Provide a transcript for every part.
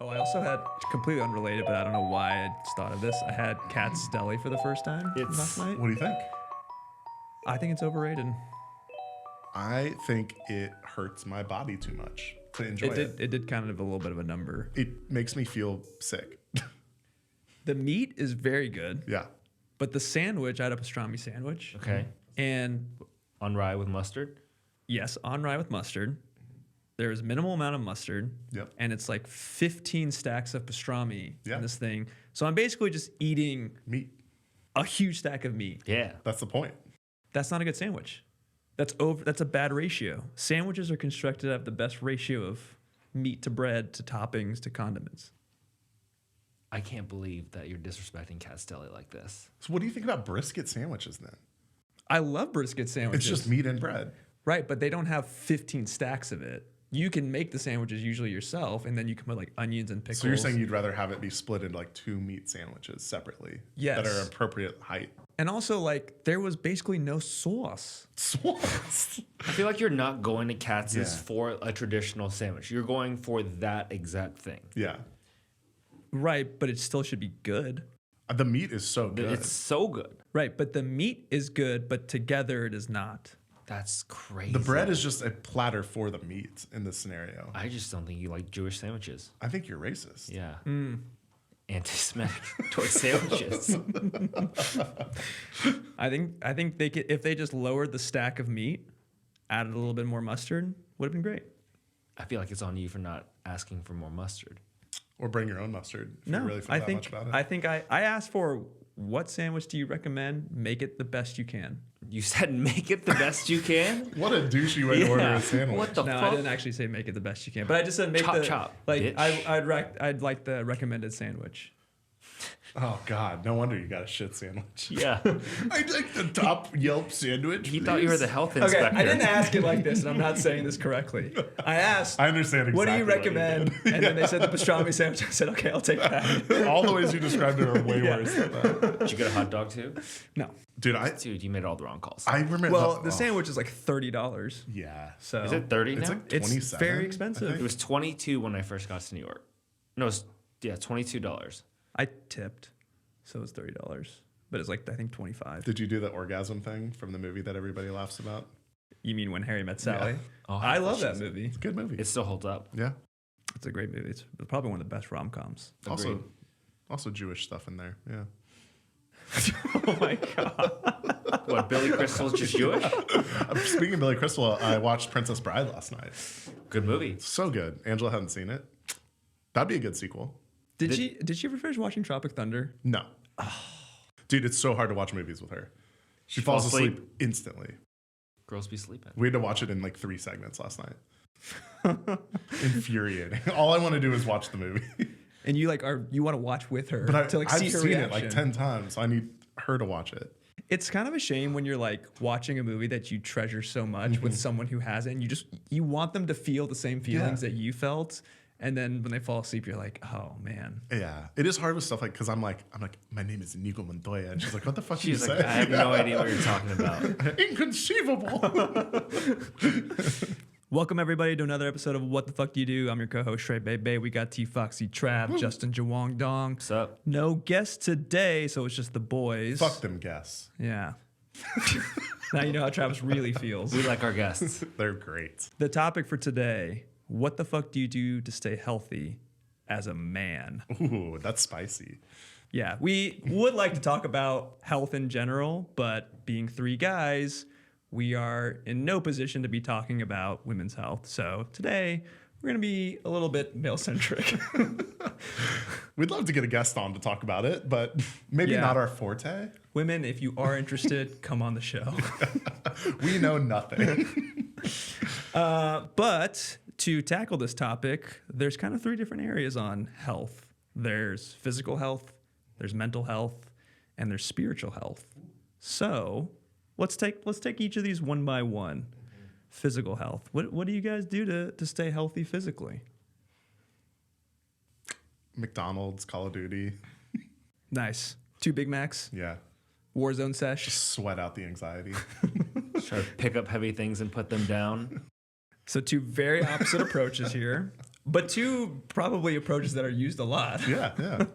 Oh, I also had completely unrelated, but I don't know why I just thought of this. I had Katz Deli for the first time last night. What do you think? I think it's overrated. I think it hurts my body too much to enjoy it. It did kind of a little bit of a number. It makes me feel sick. The meat is very good, Yeah. but the sandwich, I had a pastrami sandwich. Okay. And On rye with mustard? yes, on rye with mustard. There is minimal amount of mustard. Yep. And it's like 15 stacks of pastrami Yeah. in this thing. So I'm basically just eating Meat. a huge stack of meat. Yeah. That's the point. That's not a good sandwich. That's a bad ratio. Sandwiches are constructed to have the best ratio of meat to bread to toppings to condiments. I can't believe that you're disrespecting Katz Deli like this. So what do you think about brisket sandwiches then? I love brisket sandwiches. It's just meat and bread. Right, but they don't have 15 stacks of it. You can make the sandwiches usually yourself, and then you can put like onions and pickles. So you're saying you'd rather have it be split into like 2 meat sandwiches separately? Yes. That are appropriate height. And also, like, there was basically no sauce. Sauce. I feel like you're not going to Katz's Yeah. for a traditional sandwich. You're going for that exact thing. Yeah. Right, but it still should be good. The meat is so good. It's so good. Right, but the meat is good, but together it is not. That's crazy. The bread is just a platter for the meat in this scenario. I just don't think you like Jewish sandwiches. I think you're racist. Yeah. Anti-Semitic towards sandwiches. I think they could, if they just lowered the stack of meat, added a little bit more mustard, would have been great. I feel like it's on you for not asking for more mustard. Or bring your own mustard if No, you really feel I that think much about it. I think I asked for what sandwich do you recommend? Make it the best you can. You said make it the best you can? What a douchey way to order a sandwich. What the No, I fuck? didn't actually say make it the best you can, but I just said make Chop, like bitch. I'd like the recommended sandwich. Oh, God. No wonder you got a shit sandwich. Yeah. I'd like the top Yelp sandwich. He thought you were the health inspector. Okay, I didn't ask it like this, and I'm not saying this correctly. I asked, I understand exactly what do you what you recommend? did. And then they said the pastrami sandwich. I said, okay, I'll take that. All the ways you described it are way Yeah. worse than that. Did you get a hot dog too? No. Dude, Dude, you made all the wrong calls. I remember. Well, the oh, sandwich is like $30. Yeah. So Is it 30 It's now? like It's 27. very I expensive. It think. was 22 when I first got to New York. No, $22. I tipped, so it's $30, but it's like I think 25. Did you do the orgasm thing from the movie that everybody laughs about? You mean When Harry Met Sally? Yeah. Oh, I love that movie. It's a good movie. It still holds up. Yeah. It's a great movie. It's probably one of the best rom-coms. Also Jewish stuff in there. Yeah. Oh my god. What, Billy Crystal's just Jewish? Speaking of Billy Crystal, I watched Princess Bride last night. Good movie. So good. Angela hadn't seen it. That'd be a good sequel. Did she ever finish watching Tropic Thunder? No. Dude, it's so hard to watch movies with her. She falls asleep instantly. Girls be sleeping. We had to watch it in like 3 segments last night. Infuriating. All I want to do is watch the movie. And you want to watch with her But to like I've see her seen reaction. it like 10 times. So I need her to watch it. It's kind of a shame when you're like watching a movie that you treasure so much with someone who hasn't. You want them to feel the same feelings that you felt. And then when they fall asleep, you're like, oh man. Yeah. It is hard with stuff like, because I'm like, my name is Nico Montoya. And she's like, what the fuck She's are you like, I saying? have no idea what you're talking about. Inconceivable. Welcome everybody to another episode of What the Fuck Do You Do? I'm your co-host Shrey Bebe. We got T Foxy Trav, Justin Jawong Dong. What's up? No guest today, so it's just the boys. Fuck them guests. Yeah. Now you know how Travis really feels. We like our guests. They're great. The topic for today, what the fuck do you do to stay healthy as a man? Ooh, that's spicy. Yeah, we would like to talk about health in general, but being 3 guys, we are in no position to be talking about women's health. So today, we're going to be a little bit male-centric. We'd love to get a guest on to talk about it, but maybe Yeah. not our forte. Women, if you are interested, come on the show. We know nothing. But to tackle this topic, there's kind of 3 different areas on health. There's physical health, there's mental health, and there's spiritual health. So let's take each of these one by one. Physical health. What do you guys do to stay healthy physically? McDonald's, Call of Duty. Nice. 2 Big Macs, Yeah. Warzone sesh. Sweat out the anxiety. Try to pick up heavy things and put them down. So 2 very opposite approaches here. But two probably approaches that are used a lot. Yeah, yeah.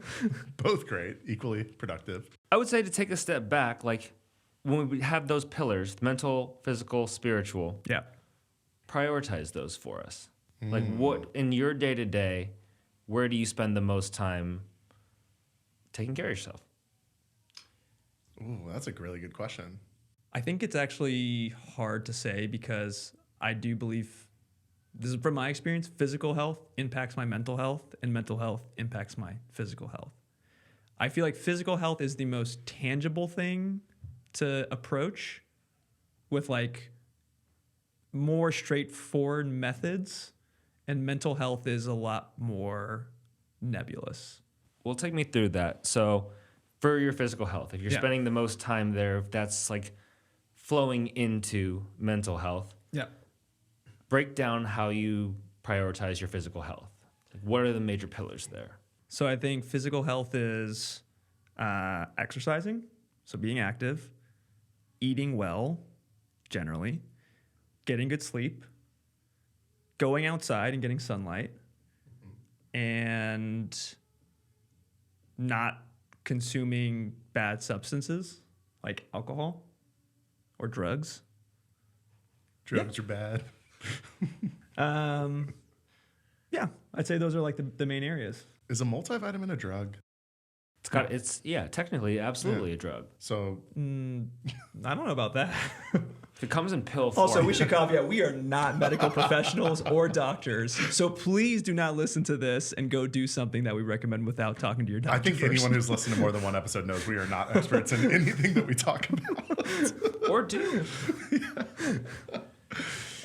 Both great, equally productive. I would say to take a step back, like when we have those pillars, mental, physical, spiritual, Yeah. prioritize those for us. Like what in your day to day, where do you spend the most time taking care of yourself? Ooh, that's a really good question. I think it's actually hard to say because I do believe, this is from my experience, physical health impacts my mental health and mental health impacts my physical health. I feel like physical health is the most tangible thing to approach with like more straightforward methods, and mental health is a lot more nebulous. Well, take me through that. So, for your physical health, if you're Yeah. spending the most time there, if that's like flowing into mental health, Yeah. break down how you prioritize your physical health. Like, what are the major pillars there? So I think physical health is exercising, so being active, eating well, generally, getting good sleep, going outside and getting sunlight, and not consuming bad substances like alcohol or drugs. Drugs are bad. Yeah, I'd say those are like the main areas. Is a multivitamin a drug? It's technically absolutely a drug. So I don't know about that. If it comes in pill form. Also, we should caveat, we are not medical professionals or doctors. So please do not listen to this and go do something that we recommend without talking to your doctor I think first. anyone who's listened to more than one episode knows we are not experts in anything that we talk about. or do.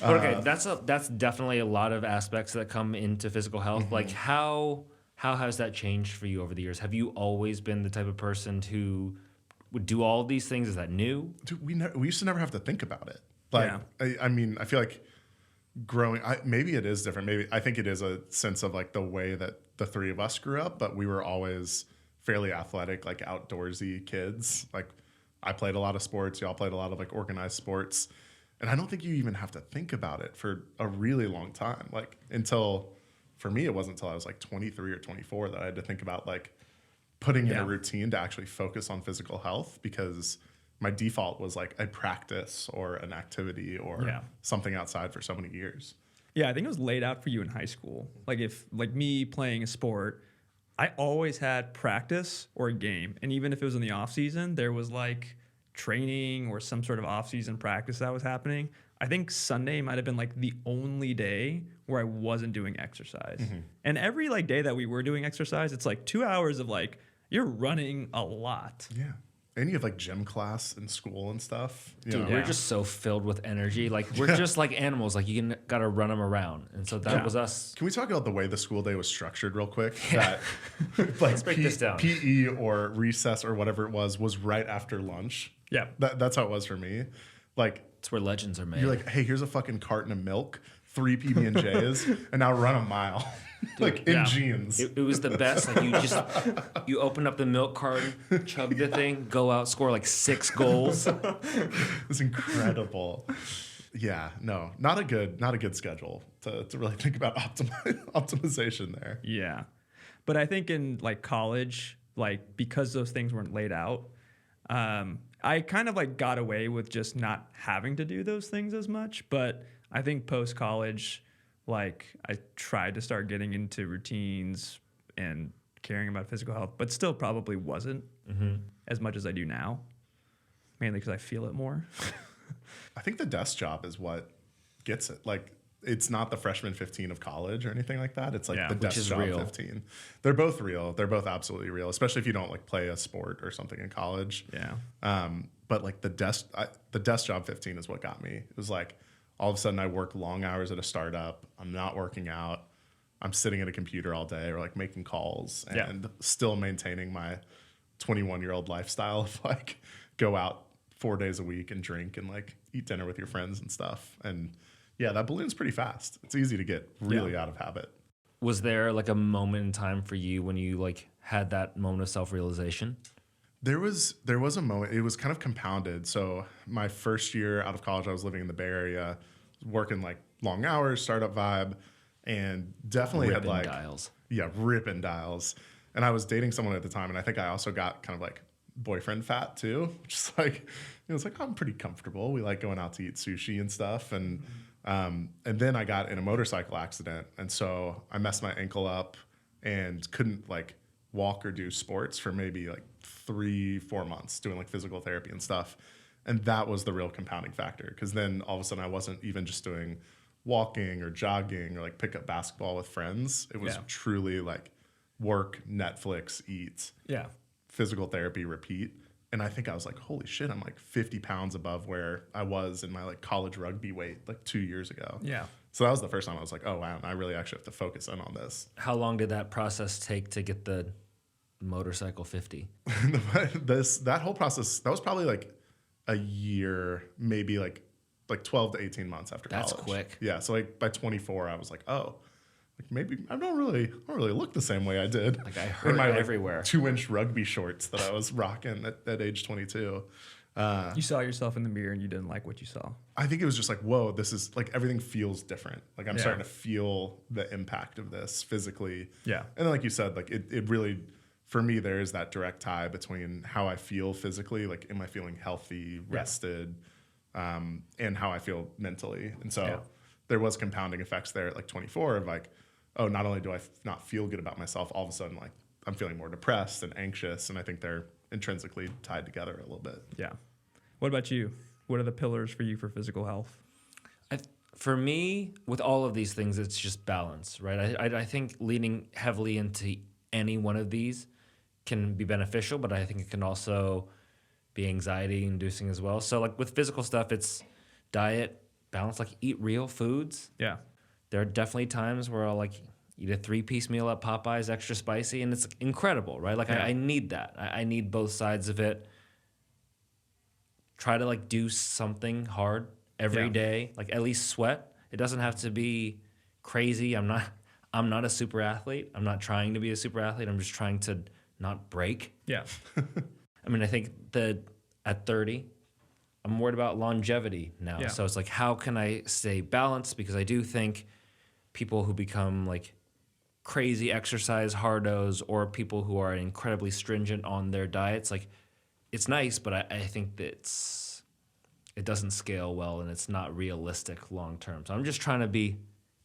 But okay, that's definitely a lot of aspects that come into physical health. Like how has that changed for you over the years? Have you always been the type of person who would do all of these things? Is that new? Dude, we used to never have to think about it. Like, Yeah. I mean, I feel like growing, maybe it is different. Maybe I think it is a sense of like the way that the three of us grew up, but we were always fairly athletic, like outdoorsy kids. Like I played a lot of sports. Y'all played a lot of like organized sports. And I don't think you even have to think about it for a really long time. Like for me, it wasn't until I was like 23 or 24 that I had to think about like putting in a routine to actually focus on physical health, because my default was like a practice or an activity or something outside for so many years. Yeah, I think it was laid out for you in high school. Like me playing a sport, I always had practice or a game. And even if it was in the off season, there was like training or some sort of off season practice that was happening. I think Sunday might have been like the only day where I wasn't doing exercise. And every like day that we were doing exercise, it's like 2 hours of like, you're running a lot. Yeah. And you have like gym class in school and stuff. Dude, Yeah. we're just so filled with energy. Like we're just like animals. Like gotta run them around. And so that was us. Can we talk about the way the school day was structured real quick? That like Let's break this down. PE or recess or whatever it was right after lunch. Yeah. That's how it was for me. Like It's where legends are made. you're like, hey, here's a fucking carton of milk, 3 PB&Js, and now run a mile. Like in jeans. It was the best. Like you open up the milk carton, chug the thing, go out, score like 6 goals. It's incredible. Yeah, no, not a good schedule to really think about optimization there. Yeah. But I think in like college, like because those things weren't laid out, I kind of like got away with just not having to do those things as much. But I think post college, like I tried to start getting into routines and caring about physical health, but still probably wasn't as much as I do now, mainly because I feel it more. I think the desk job is what gets it. Like, it's not the freshman 15 of college or anything like that. It's like the desk is job real. 15. They're both real. They're both absolutely real, especially if you don't like play a sport or something in college. Yeah. But like the desk job 15 is what got me. It was like all of a sudden I work long hours at a startup. I'm not working out. I'm sitting at a computer all day or like making calls and still maintaining my 21-year-old lifestyle of like go out 4 days a week and drink and like eat dinner with your friends and stuff. And yeah, that balloon's pretty fast. It's easy to get really out of habit. Was there like a moment in time for you when you like had that moment of self-realization? There was a moment. It was kind of compounded. So my first year out of college, I was living in the Bay Area, working like long hours, startup vibe. and definitely had Ripping like dials. ripping dials. And I was dating someone at the time, and I think I also got kind of like boyfriend fat too, which is like, it was like, I'm pretty comfortable. We like going out to eat sushi and stuff. And then I got in a motorcycle accident. And so I messed my ankle up and couldn't like walk or do sports for maybe like 3-4 months doing like physical therapy and stuff. And that was the real compounding factor. Because then all of a sudden I wasn't even just doing walking or jogging or like pick up basketball with friends. It was truly like work, Netflix, eat, physical therapy, repeat. And I think I was like, holy shit, I'm like 50 pounds above where I was in my like college rugby weight like 2 years ago. Yeah. So that was the first time I was like, oh wow, I really actually have to focus in on this. How long did that process take to get the motorcycle 50? That whole process, that was probably like a year, maybe like 12 to 18 months after college. That's quick. Yeah. So like by 24, I was like, oh, like maybe I don't really look the same way I did. Like I hurt my everywhere. 2-inch rugby shorts that I was rocking at age 22. You saw yourself in the mirror and you didn't like what you saw. I think it was just like, whoa, this is like everything feels different. Like I'm starting to feel the impact of this physically. Yeah. And then like you said, like it really, for me, there is that direct tie between how I feel physically, like am I feeling healthy, rested, and how I feel mentally. And so there was compounding effects there at like 24 of like, oh, not only do I not feel good about myself, all of a sudden like I'm feeling more depressed and anxious. And I think they're intrinsically tied together a little bit. Yeah. What about you? What are the pillars for you for physical health? For me, with all of these things, it's just balance, right? I think leaning heavily into any one of these can be beneficial, but I think it can also be anxiety inducing as well. So like with physical stuff, it's diet, balance, like eat real foods. Yeah. There are definitely times where I'll like eat a 3-piece meal at Popeyes, extra spicy, and it's incredible, right? Like I need that. I need both sides of it. Try to like do something hard every day, like at least sweat. It doesn't have to be crazy. I'm not a super athlete. I'm not trying to be a super athlete. I'm just trying to not break. Yeah. I mean, I think that at 30, I'm worried about longevity now. Yeah. So it's like, how can I stay balanced? Because I do think people who become like crazy exercise hardos or people who are incredibly stringent on their diets, like it's nice, but I think that it doesn't scale well and it's not realistic long term. So I'm just trying to be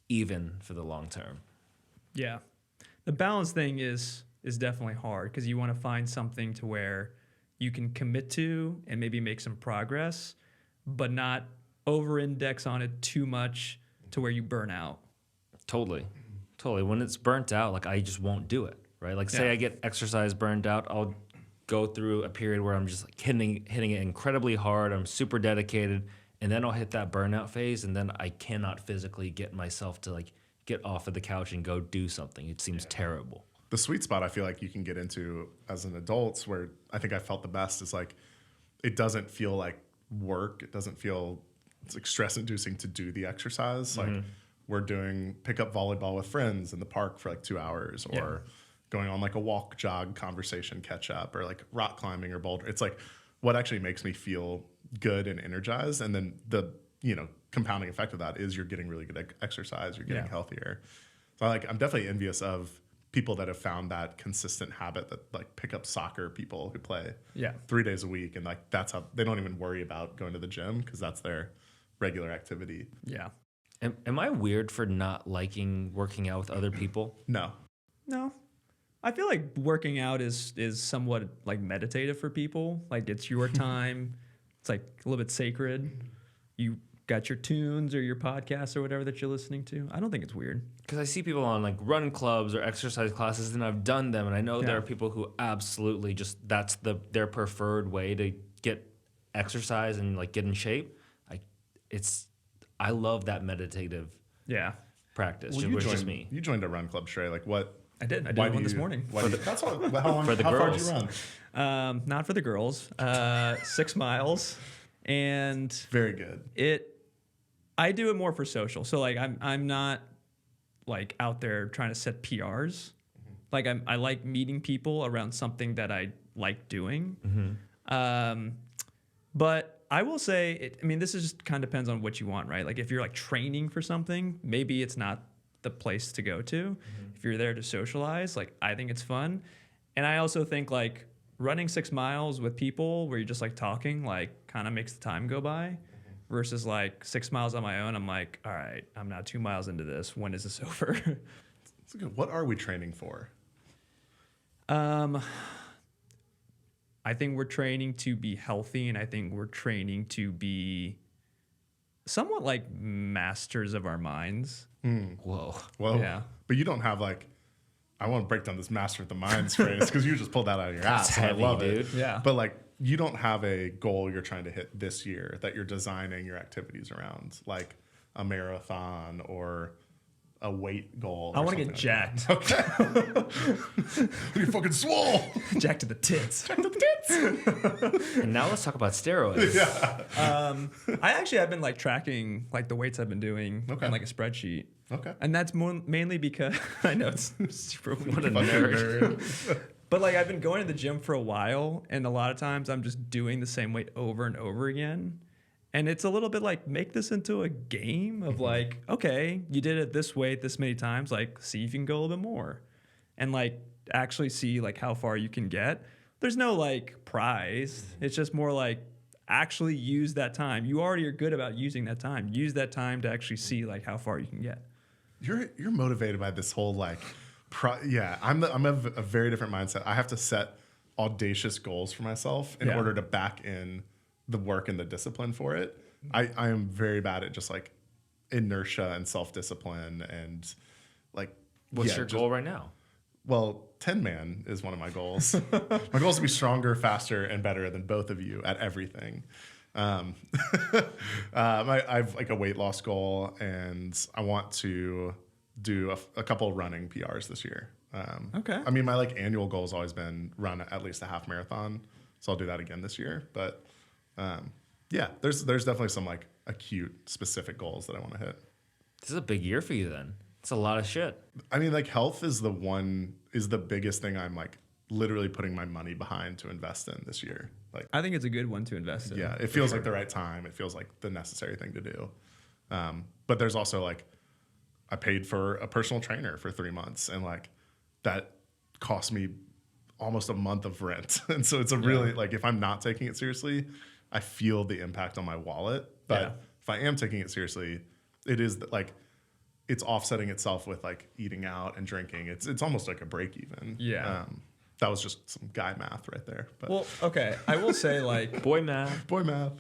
even for the long term. Yeah. The balance thing is definitely hard because you want to find something to where you can commit to and maybe make some progress, but not over-index on it too much to where you burn out. Totally. When it's burnt out, like I just won't do it, right? Like say I get exercise burned out, I'll go through a period where I'm just like hitting it incredibly hard. I'm super dedicated, and then I'll hit that burnout phase, and then I cannot physically get myself to like get off of the couch and go do something. It seems terrible. The sweet spot I feel like you can get into as an adult, where I think I felt the best, is like it doesn't feel like work. It doesn't feel it's like stress inducing to do the exercise. Like we're doing pickup volleyball with friends in the park for like 2 hours, or going on like a walk, jog, conversation, catch up, or like rock climbing or boulder. It's like what actually makes me feel good and energized. And then the, compounding effect of that is you're getting really good exercise, you're getting healthier. So I'm definitely envious of people that have found that consistent habit, that like pick up soccer people who play 3 days a week. And like, that's how they don't even worry about going to the gym because that's their regular activity. Yeah. Am I weird for not liking working out with other people? No. I feel like working out is somewhat like meditative for people. Like it's your time. It's like a little bit sacred. You got your tunes or your podcasts or whatever that you're listening to. I don't think it's weird. Because I see people on like run clubs or exercise classes, and I've done them, and I know there are people who absolutely just that's their preferred way to get exercise and like get in shape. I love that meditative practice. Well, It was just me. You joined a run club, Shrey. Like what? I did one this morning. That's how long? For the how far did girls. you run? Not for the girls. 6 miles, and Very good. I do it more for social. So like I'm not like out there trying to set PRs. Like I like meeting people around something that I like doing. But I will say, this is just kind of depends on what you want, right? Like if you're like training for something, maybe it's not the place to go to. If you're there to socialize, like I think it's fun. And I also think like running 6 miles with people where you're just like talking, like kind of makes the time go by versus like 6 miles on my own. I'm like, all right, I'm now 2 miles into this. When is this over? It's good. What are we training for? I think we're training to be healthy, and I think we're training to be somewhat like masters of our minds. Whoa. Well, Yeah. but you don't have like, I want to break down this master of the minds phrase because you just pulled that out of your ass. That's And heavy, I love dude. it. Yeah. But like, you don't have a goal you're trying to hit this year that you're designing your activities around, like a marathon or a weight goal. I or want to get something like jacked. that. You're fucking swole. Jacked to the tits. And now let's talk about steroids. I actually have been like tracking like the weights I've been doing Okay. on like a spreadsheet. Okay. And that's mainly because I know it's super weird. What a Fucking nerd. nerd. But like I've been going to the gym for a while, and a lot of times I'm just doing the same weight over and over again. And it's a little bit like make this into a game of like, okay, you did it this weight this many times, like see if you can go a little bit more. And like actually see like how far you can get. There's no like prize. It's just more like actually use that time. You already are good about using that time. Use that time to actually see like how far you can get. You're motivated by this whole like, I'm of a very different mindset. I have to set audacious goals for myself in Yeah. order to back in the work and the discipline for it. I am very bad at just like inertia and self-discipline and like. What's your goal right now? Well, 10-man is one of my goals. My goal is to be stronger, faster, and better than both of you at everything. I've like a weight loss goal, and I want to do a couple running PRs this year. Okay. I mean, my like annual goal has always been run at least a half marathon, so I'll do that again this year. But yeah, there's definitely some like acute specific goals that I want to hit. This is a big year for you then. It's a lot of shit. I mean, like health is the biggest thing I'm like literally putting my money behind to invest in this year. Like, I think it's a good one to invest in. yeah, it feels like the right time. It feels like the necessary thing to do. But there's also like, I paid for a personal trainer for 3 months, and like that cost me almost a month of rent. And so it's a really like, if I'm not taking it seriously, I feel the impact on my wallet. But if I am taking it seriously, it is like, it's offsetting itself with like eating out and drinking. It's almost like a break even. Yeah. That was just some guy math right there. But Well, okay. I will say like Boy math. boy math.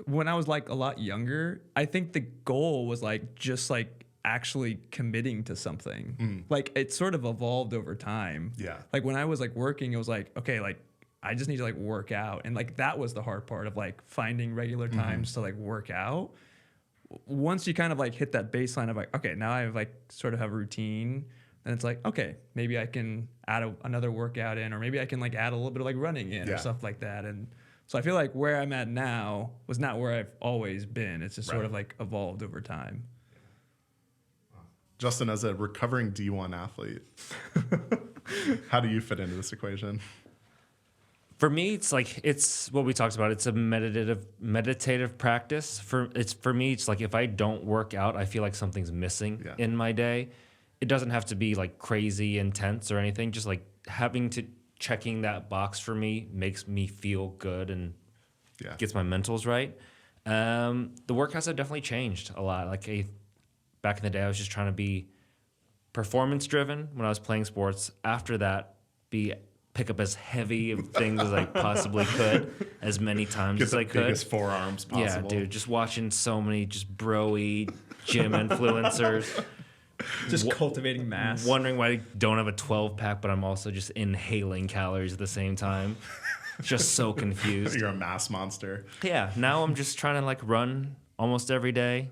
when I was like a lot younger, I think the goal was like just like actually committing to something. Like it sort of evolved over time. Yeah. Like when I was like working, it was like, okay, like I just need to like work out. And like that was the hard part of like finding regular times to like work out. Once you kind of like hit that baseline of like, okay, now I have like sort of have a routine, and it's like, okay, maybe I can add another workout in, or maybe I can like add a little bit of like running in Yeah. or stuff like that. And so I feel like where I'm at now was not where I've always been. It's just sort Right. of like evolved over time. Justin, as a recovering D1 athlete, how do you fit into this equation? For me, it's what we talked about. It's a meditative practice. For me, it's like if I don't work out, I feel like something's missing Yeah. in my day. It doesn't have to be like crazy intense or anything. Just like checking that box for me makes me feel good and Yeah. gets my mentals right. The workouts have definitely changed a lot. Back in the day, I was just trying to be performance driven when I was playing sports. After that, pick up as heavy of things as I possibly could, as many times Get as the I could. biggest forearms possible. Yeah, dude, just watching so many just bro-y gym influencers, Just cultivating mass. wondering why I don't have a 12-pack, but I'm also just inhaling calories at the same time. Just so confused. You're a mass monster. Yeah, now I'm just trying to like run almost every day.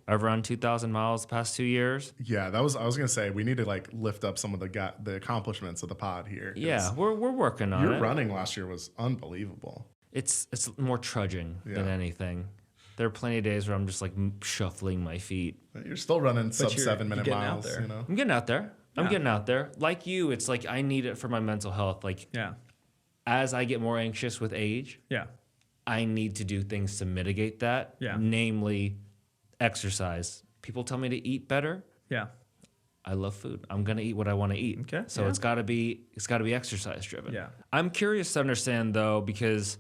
I've run 2,000 miles the past 2 years. Yeah, I was gonna say we need to like lift up some of the accomplishments of the pod here. 'Cause Yeah, we're working on your it. running last year was unbelievable. It's more trudging than Yeah. anything. There are plenty of days where I'm just like shuffling my feet. You're still running sub you're 7 minute getting out miles. there. You know. I'm getting out there. I'm Yeah. getting out there. Like you, it's like I need it for my mental health. Like Yeah. as I get more anxious with age, Yeah. I need to do things to mitigate that. Yeah. Namely, exercise. People tell me to eat better. Yeah. I love food. I'm gonna eat what I want to eat. Okay, So yeah. it's gotta be exercise driven. Yeah. I'm curious to understand though, because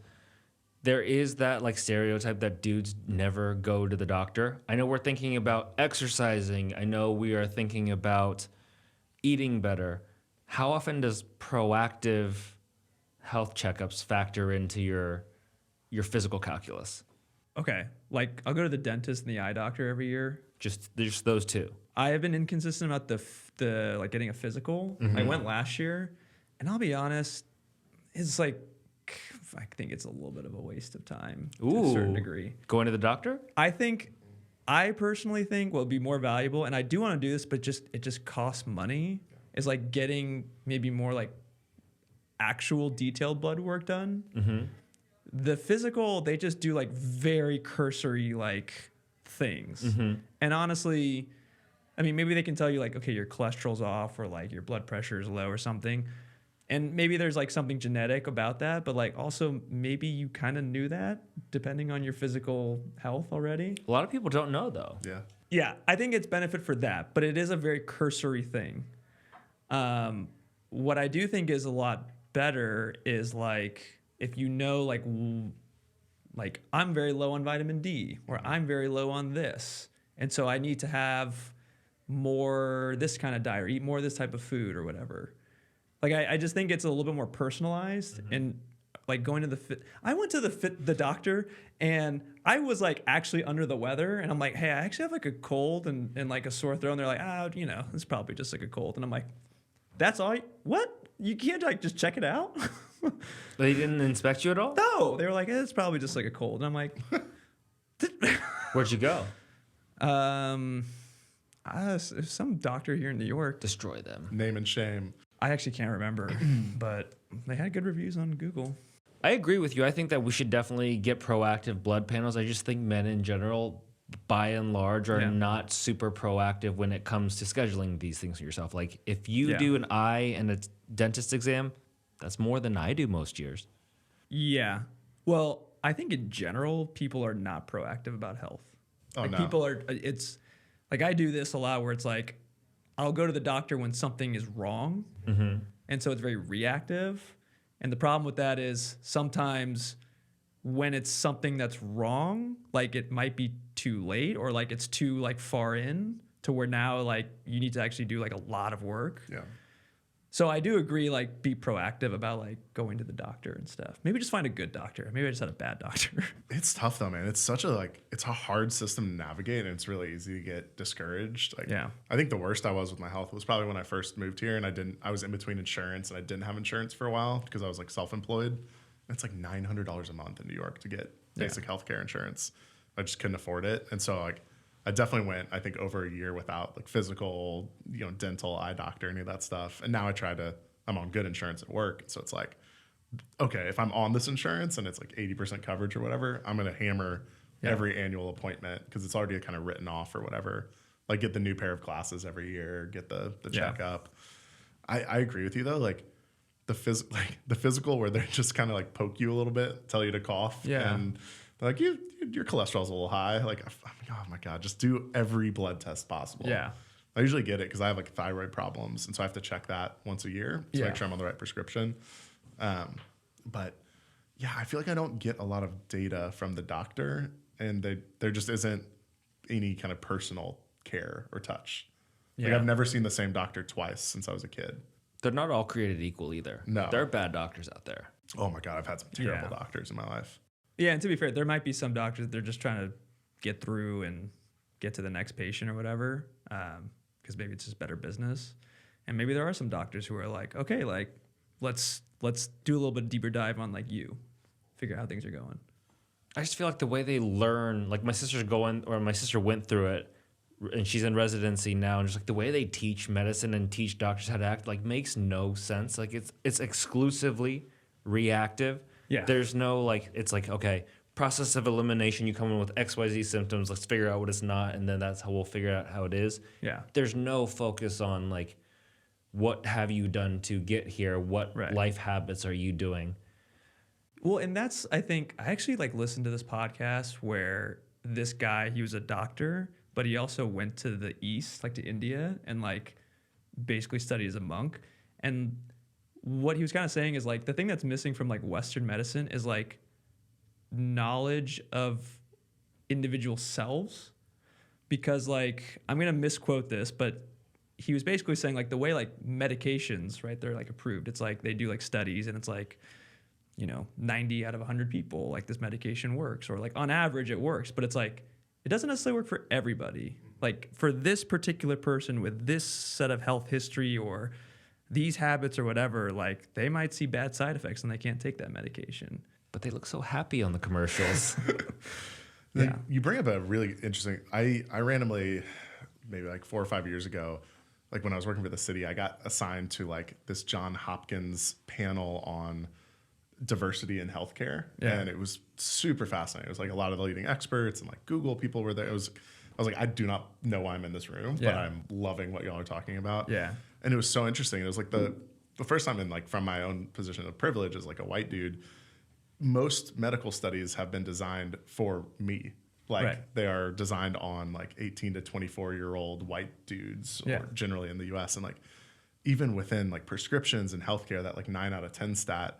there is that like stereotype that dudes never go to the doctor. I know we're thinking about exercising. I know we are thinking about eating better. How often does proactive health checkups factor into your physical calculus? Okay. Like I'll go to the dentist and the eye doctor every year. Just those two. I have been inconsistent about the like getting a physical. I went last year, and I'll be honest, it's like I think it's a little bit of a waste of time to a certain degree. Going to the doctor? I personally think what would be more valuable, and I do want to do this, but it just costs money, is like getting maybe more like actual detailed blood work done. The physical, they just do like very cursory like things. And honestly, I mean, maybe they can tell you like, okay, your cholesterol's off or like your blood pressure is low or something. And maybe there's like something genetic about that, but like also maybe you kind of knew that depending on your physical health already. A lot of people don't know though. Yeah. Yeah, I think it's benefit for that, but it is a very cursory thing. What I do think is a lot better is like if you know like I'm very low on vitamin D or I'm very low on this, and so I need to have more this kind of diet or eat more of this type of food or whatever. Like I just think it's a little bit more personalized and like going to I went to the doctor and I was like actually under the weather and I'm like, hey, I actually have like a cold and like a sore throat, and they're like, it's probably just like a cold, and I'm like, that's all? What? You can't like just check it out? They didn't inspect you at all? No, they were like, it's probably just like a cold, and I'm like, Where'd you go? Some doctor here in New York. Destroy them. Name and shame. I actually can't remember, but they had good reviews on Google. I agree with you. I think that we should definitely get proactive blood panels. I just think men in general, by and large, are not super proactive when it comes to scheduling these things for yourself. Like if you do an eye and a dentist exam, that's more than I do most years. Yeah. Well, I think in general, people are not proactive about health. Oh, like no. People are, it's like I do this a lot where it's like, I'll go to the doctor when something is wrong. And so it's very reactive. And the problem with that is sometimes when it's something that's wrong, like it might be too late or like it's too like far in to where now like you need to actually do like a lot of work. Yeah. So I do agree, like be proactive about like going to the doctor and stuff. Maybe just find a good doctor. Maybe I just had a bad doctor. It's tough though, man. It's such a it's a hard system to navigate, and it's really easy to get discouraged. Like, Yeah. I think the worst I was with my health was probably when I first moved here, and I was in between insurance, and I didn't have insurance for a while because I was like self-employed. And it's like $900 a month in New York to get basic healthcare insurance. I just couldn't afford it, and so like I definitely went, I think, over a year without like physical, dental, eye doctor, any of that stuff. And now I'm on good insurance at work. So it's like, okay, if I'm on this insurance and it's like 80% coverage or whatever, I'm going to hammer every annual appointment because it's already kind of written off or whatever. Like get the new pair of glasses every year, get the checkup. I agree with you though. Like the physical where they just kind of like poke you a little bit, tell you to cough. Yeah. And they're like, your cholesterol's a little high. Like, oh my God, just do every blood test possible. Yeah. I usually get it because I have like thyroid problems. And so I have to check that once a year to make sure I'm on the right prescription. But yeah, I feel like I don't get a lot of data from the doctor, and there just isn't any kind of personal care or touch. Like Yeah. I've never seen the same doctor twice since I was a kid. They're not all created equal either. No. There are bad doctors out there. Oh my God, I've had some terrible Yeah. doctors in my life. Yeah, and to be fair, there might be some doctors they're just trying to get through and get to the next patient or whatever, because maybe it's just better business. And maybe there are some doctors who are like, okay, like let's do a little bit deeper dive on like you, figure out how things are going. I just feel like the way they learn, like my sister went through it, and she's in residency now, and just like the way they teach medicine and teach doctors how to act, like makes no sense. Like it's exclusively reactive. Yeah. There's no like, it's like, okay, process of elimination, you come in with XYZ symptoms, let's figure out what it's not, and then that's how we'll figure out how it is. Yeah. There's no focus on like, what have you done to get here? What life habits are you doing? Well, and that's, I think, I actually like listened to this podcast where this guy, he was a doctor, but he also went to the East, like to India, and like basically studied as a monk. And what he was kind of saying is like the thing that's missing from like Western medicine is like knowledge of individual selves, because like I'm gonna misquote this, but he was basically saying like the way like medications, right, they're like approved, it's like they do like studies and it's like, you know, 90 out of 100 people like this medication works, or like on average it works, but it's like it doesn't necessarily work for everybody. Like for this particular person with this set of health history or these habits or whatever, like they might see bad side effects and they can't take that medication. But they look so happy on the commercials. Yeah. You bring up a really interesting. I randomly, maybe like 4 or 5 years ago, like when I was working for the city, I got assigned to like this John Hopkins panel on diversity in healthcare, and it was super fascinating. It was like a lot of the leading experts and like Google people were there. I was like, I do not know why I'm in this room, but I'm loving what y'all are talking about. Yeah. And it was so interesting. It was like the first time in like from my own position of privilege as like a white dude. Most medical studies have been designed for me. Like they are designed on like 18 to 24-year-old white dudes, or generally in the US. And like even within like prescriptions and healthcare, that like 9 out of 10 stat,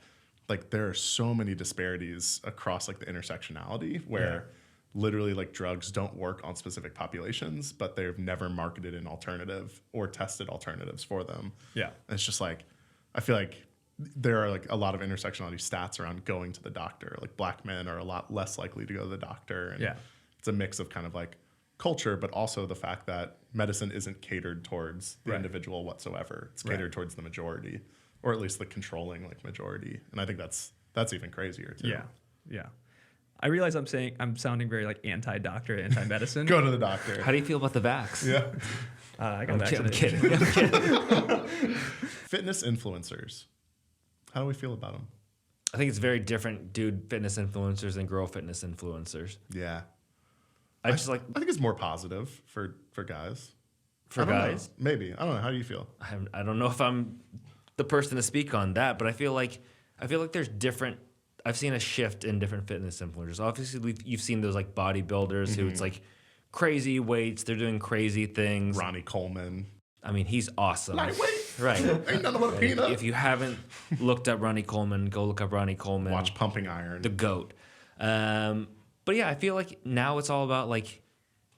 like there are so many disparities across like the intersectionality where literally like drugs don't work on specific populations, but they've never marketed an alternative or tested alternatives for them. Yeah. And it's just like, I feel like there are like a lot of intersectionality stats around going to the doctor. Like Black men are a lot less likely to go to the doctor. And it's a mix of kind of like culture, but also the fact that medicine isn't catered towards the individual whatsoever. It's catered towards the majority, or at least the controlling like majority. And I think that's even crazier too. Yeah. I realize I'm sounding very like anti-doctor, anti-medicine. Go to the doctor. How do you feel about the vax? Yeah. I got I'm vaccinated. kidding. Fitness influencers. How do we feel about them? I think it's very different, dude fitness influencers and girl fitness influencers. Yeah. I think it's more positive for guys. For guys? Know. Maybe. I don't know. How do you feel? I don't know if I'm the person to speak on that, but I feel like there's different. I've seen a shift in different fitness influencers. Obviously, you've seen those like bodybuilders who it's like crazy weights. They're doing crazy things. Ronnie Coleman. I mean, he's awesome. Lightweight. Right. Ain't nothing but a peanut. If you haven't looked up Ronnie Coleman, go look up Ronnie Coleman. Watch Pumping Iron. The GOAT. But yeah, I feel like now it's all about like,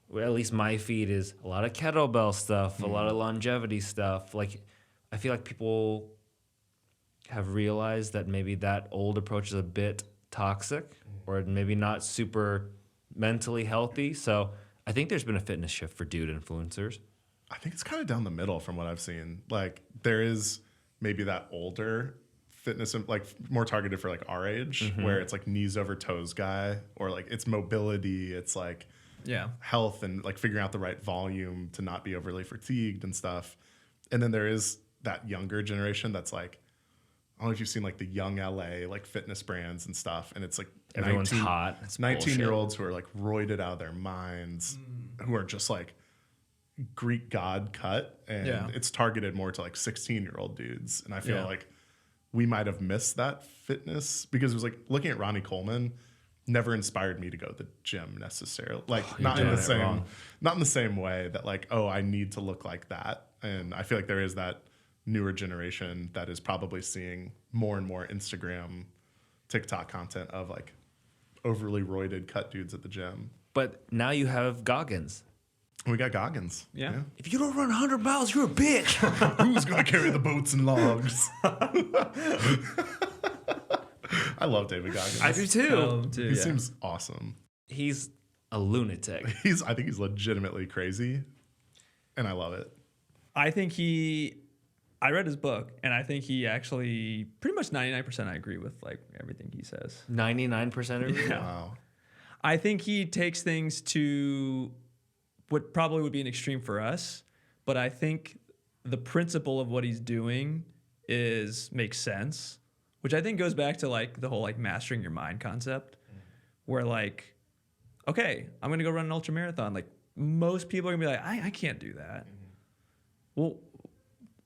well, at least my feed is a lot of kettlebell stuff, a lot of longevity stuff. Like, I feel like people have realized that maybe that old approach is a bit toxic or maybe not super mentally healthy. So I think there's been a fitness shift for dude influencers. I think it's kind of down the middle from what I've seen. Like there is maybe that older fitness, like more targeted for like our age, where it's like knees over toes guy, or like it's mobility, it's like health and like figuring out the right volume to not be overly fatigued and stuff. And then there is that younger generation that's like, I don't know if you've seen like the young LA like fitness brands and stuff, and it's like everyone's hot. It's 19-year-olds who are like roided out of their minds, who are just like Greek god cut, and it's targeted more to like 16-year-old dudes. And I feel like we might have missed that fitness because it was like looking at Ronnie Coleman never inspired me to go to the gym necessarily. Like not in the same way that like, oh, I need to look like that. And I feel like there is that newer generation that is probably seeing more and more Instagram, TikTok content of like overly roided cut dudes at the gym. But now you have Goggins. We got Goggins. Yeah. If you don't run 100 miles, you're a bitch. Who's going to carry the boats and logs? I love David Goggins. I do too. He seems awesome. He's a lunatic. I think he's legitimately crazy, and I love it. I read his book, and I think he actually pretty much 99% I agree with like everything he says. 99% agree? Yeah. Wow. I think he takes things to what probably would be an extreme for us, but I think the principle of what he's doing makes sense, which I think goes back to like the whole like mastering your mind concept, where like, okay, I'm gonna go run an ultra marathon. Like most people are gonna be like, I can't do that. Well,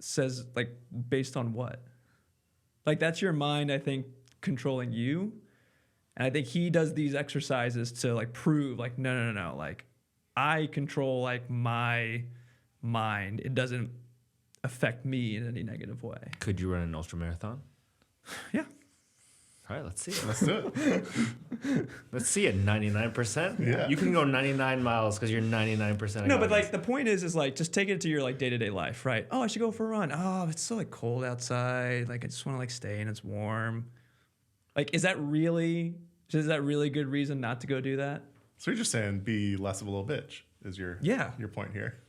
says like based on what? Like that's your mind, I think, controlling you. And I think he does these exercises to like prove like, no, like I control like my mind. It doesn't affect me in any negative way. Could you run an ultra marathon? Yeah. All right, let's see it. Let's do it. Let's see it. 99%. Yeah. You can go 99 miles because you're 99%. No, but like the point is like just take it to your like day-to-day life, right? Oh, I should go for a run. Oh, it's so like cold outside. Like I just want to like stay and it's warm. Like, is that really good reason not to go do that? So you're just saying be less of a little bitch is your point here.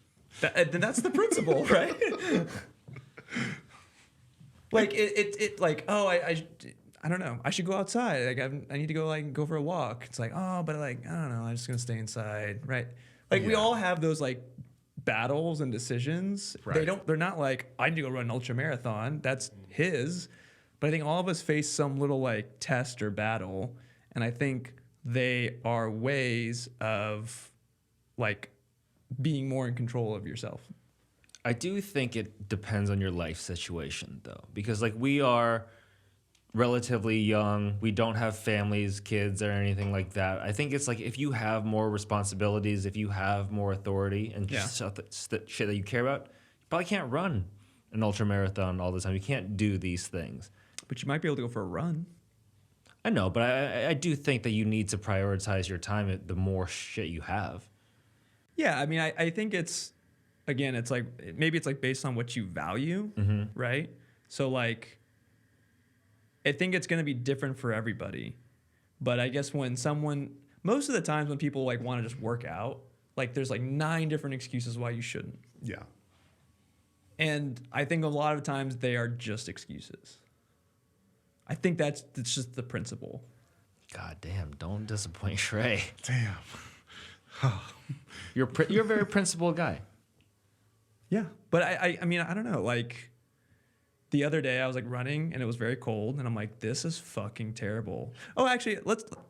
That's the principle, right? Like it like, oh, I don't know. I should go outside. Like I need to go for a walk. It's like, oh, but like I don't know. I'm just gonna stay inside, right? Like we all have those like battles and decisions. Right. They're not like I need to go run an ultra marathon. That's his. But I think all of us face some little like test or battle, and I think they are ways of like being more in control of yourself. I do think it depends on your life situation, though, because like we are relatively young, we don't have families, kids, or anything like that. I think it's like if you have more responsibilities, if you have more authority and shit that you care about, you probably can't run an ultra marathon all the time. You can't do these things. But you might be able to go for a run. I know, but I do think that you need to prioritize your time the more shit you have. Yeah, I mean, I think it's, again, it's like, maybe it's like based on what you value, right? So like, I think it's going to be different for everybody. But I guess most of the times when people like want to just work out, like there's like 9 different excuses why you shouldn't. Yeah. And I think a lot of times they are just excuses. I think that's just the principle. God damn, don't disappoint Shrey. Damn. You're a very principled guy. Yeah. But I mean, I don't know. Like the other day I was like running and it was very cold and I'm like, this is fucking terrible. Oh, actually,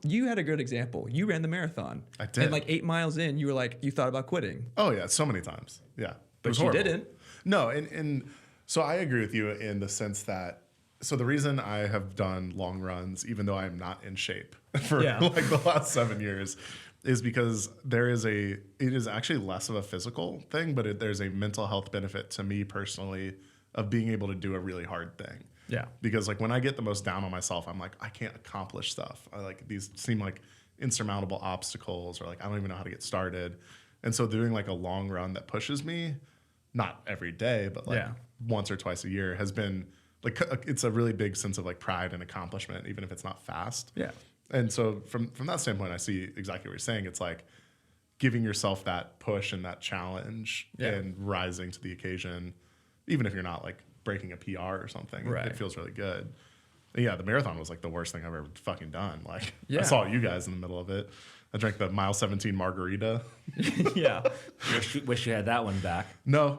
you had a good example. You ran the marathon. I did. And like 8 miles in, you were like, you thought about quitting. Oh yeah, so many times. Yeah. But you didn't. No, and so I agree with you in the sense that the reason I have done long runs, even though I'm not in shape for like the last 7 years, is because it is actually less of a physical thing, but there's a mental health benefit to me personally of being able to do a really hard thing. Yeah. Because like when I get the most down on myself, I'm like, I can't accomplish stuff. These seem like insurmountable obstacles, or like I don't even know how to get started. And so doing like a long run that pushes me, not every day, but like once or twice a year, has been like, it's a really big sense of like pride and accomplishment, even if it's not fast. Yeah. And so from that standpoint, I see exactly what you're saying. It's like giving yourself that push and that challenge and rising to the occasion, even if you're not like breaking a PR or something. Right. It feels really good. And yeah, the marathon was like the worst thing I've ever fucking done. Like Yeah. I saw you guys in the middle of it. I drank the mile 17 margarita. Yeah. Wish you had that one back. No,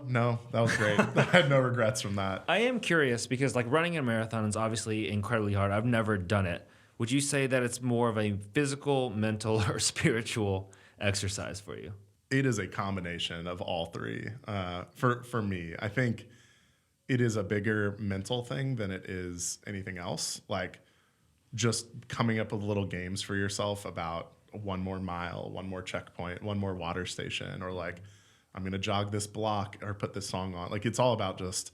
that was great. I had no regrets from that. I am curious because like running a marathon is obviously incredibly hard. I've never done it. Would you say that it's more of a physical, mental, or spiritual exercise for you? It is a combination of all three. For me, I think it is a bigger mental thing than it is anything else. Like just coming up with little games for yourself about one more mile, one more checkpoint, one more water station, or like I'm going to jog this block or put this song on. Like it's all about just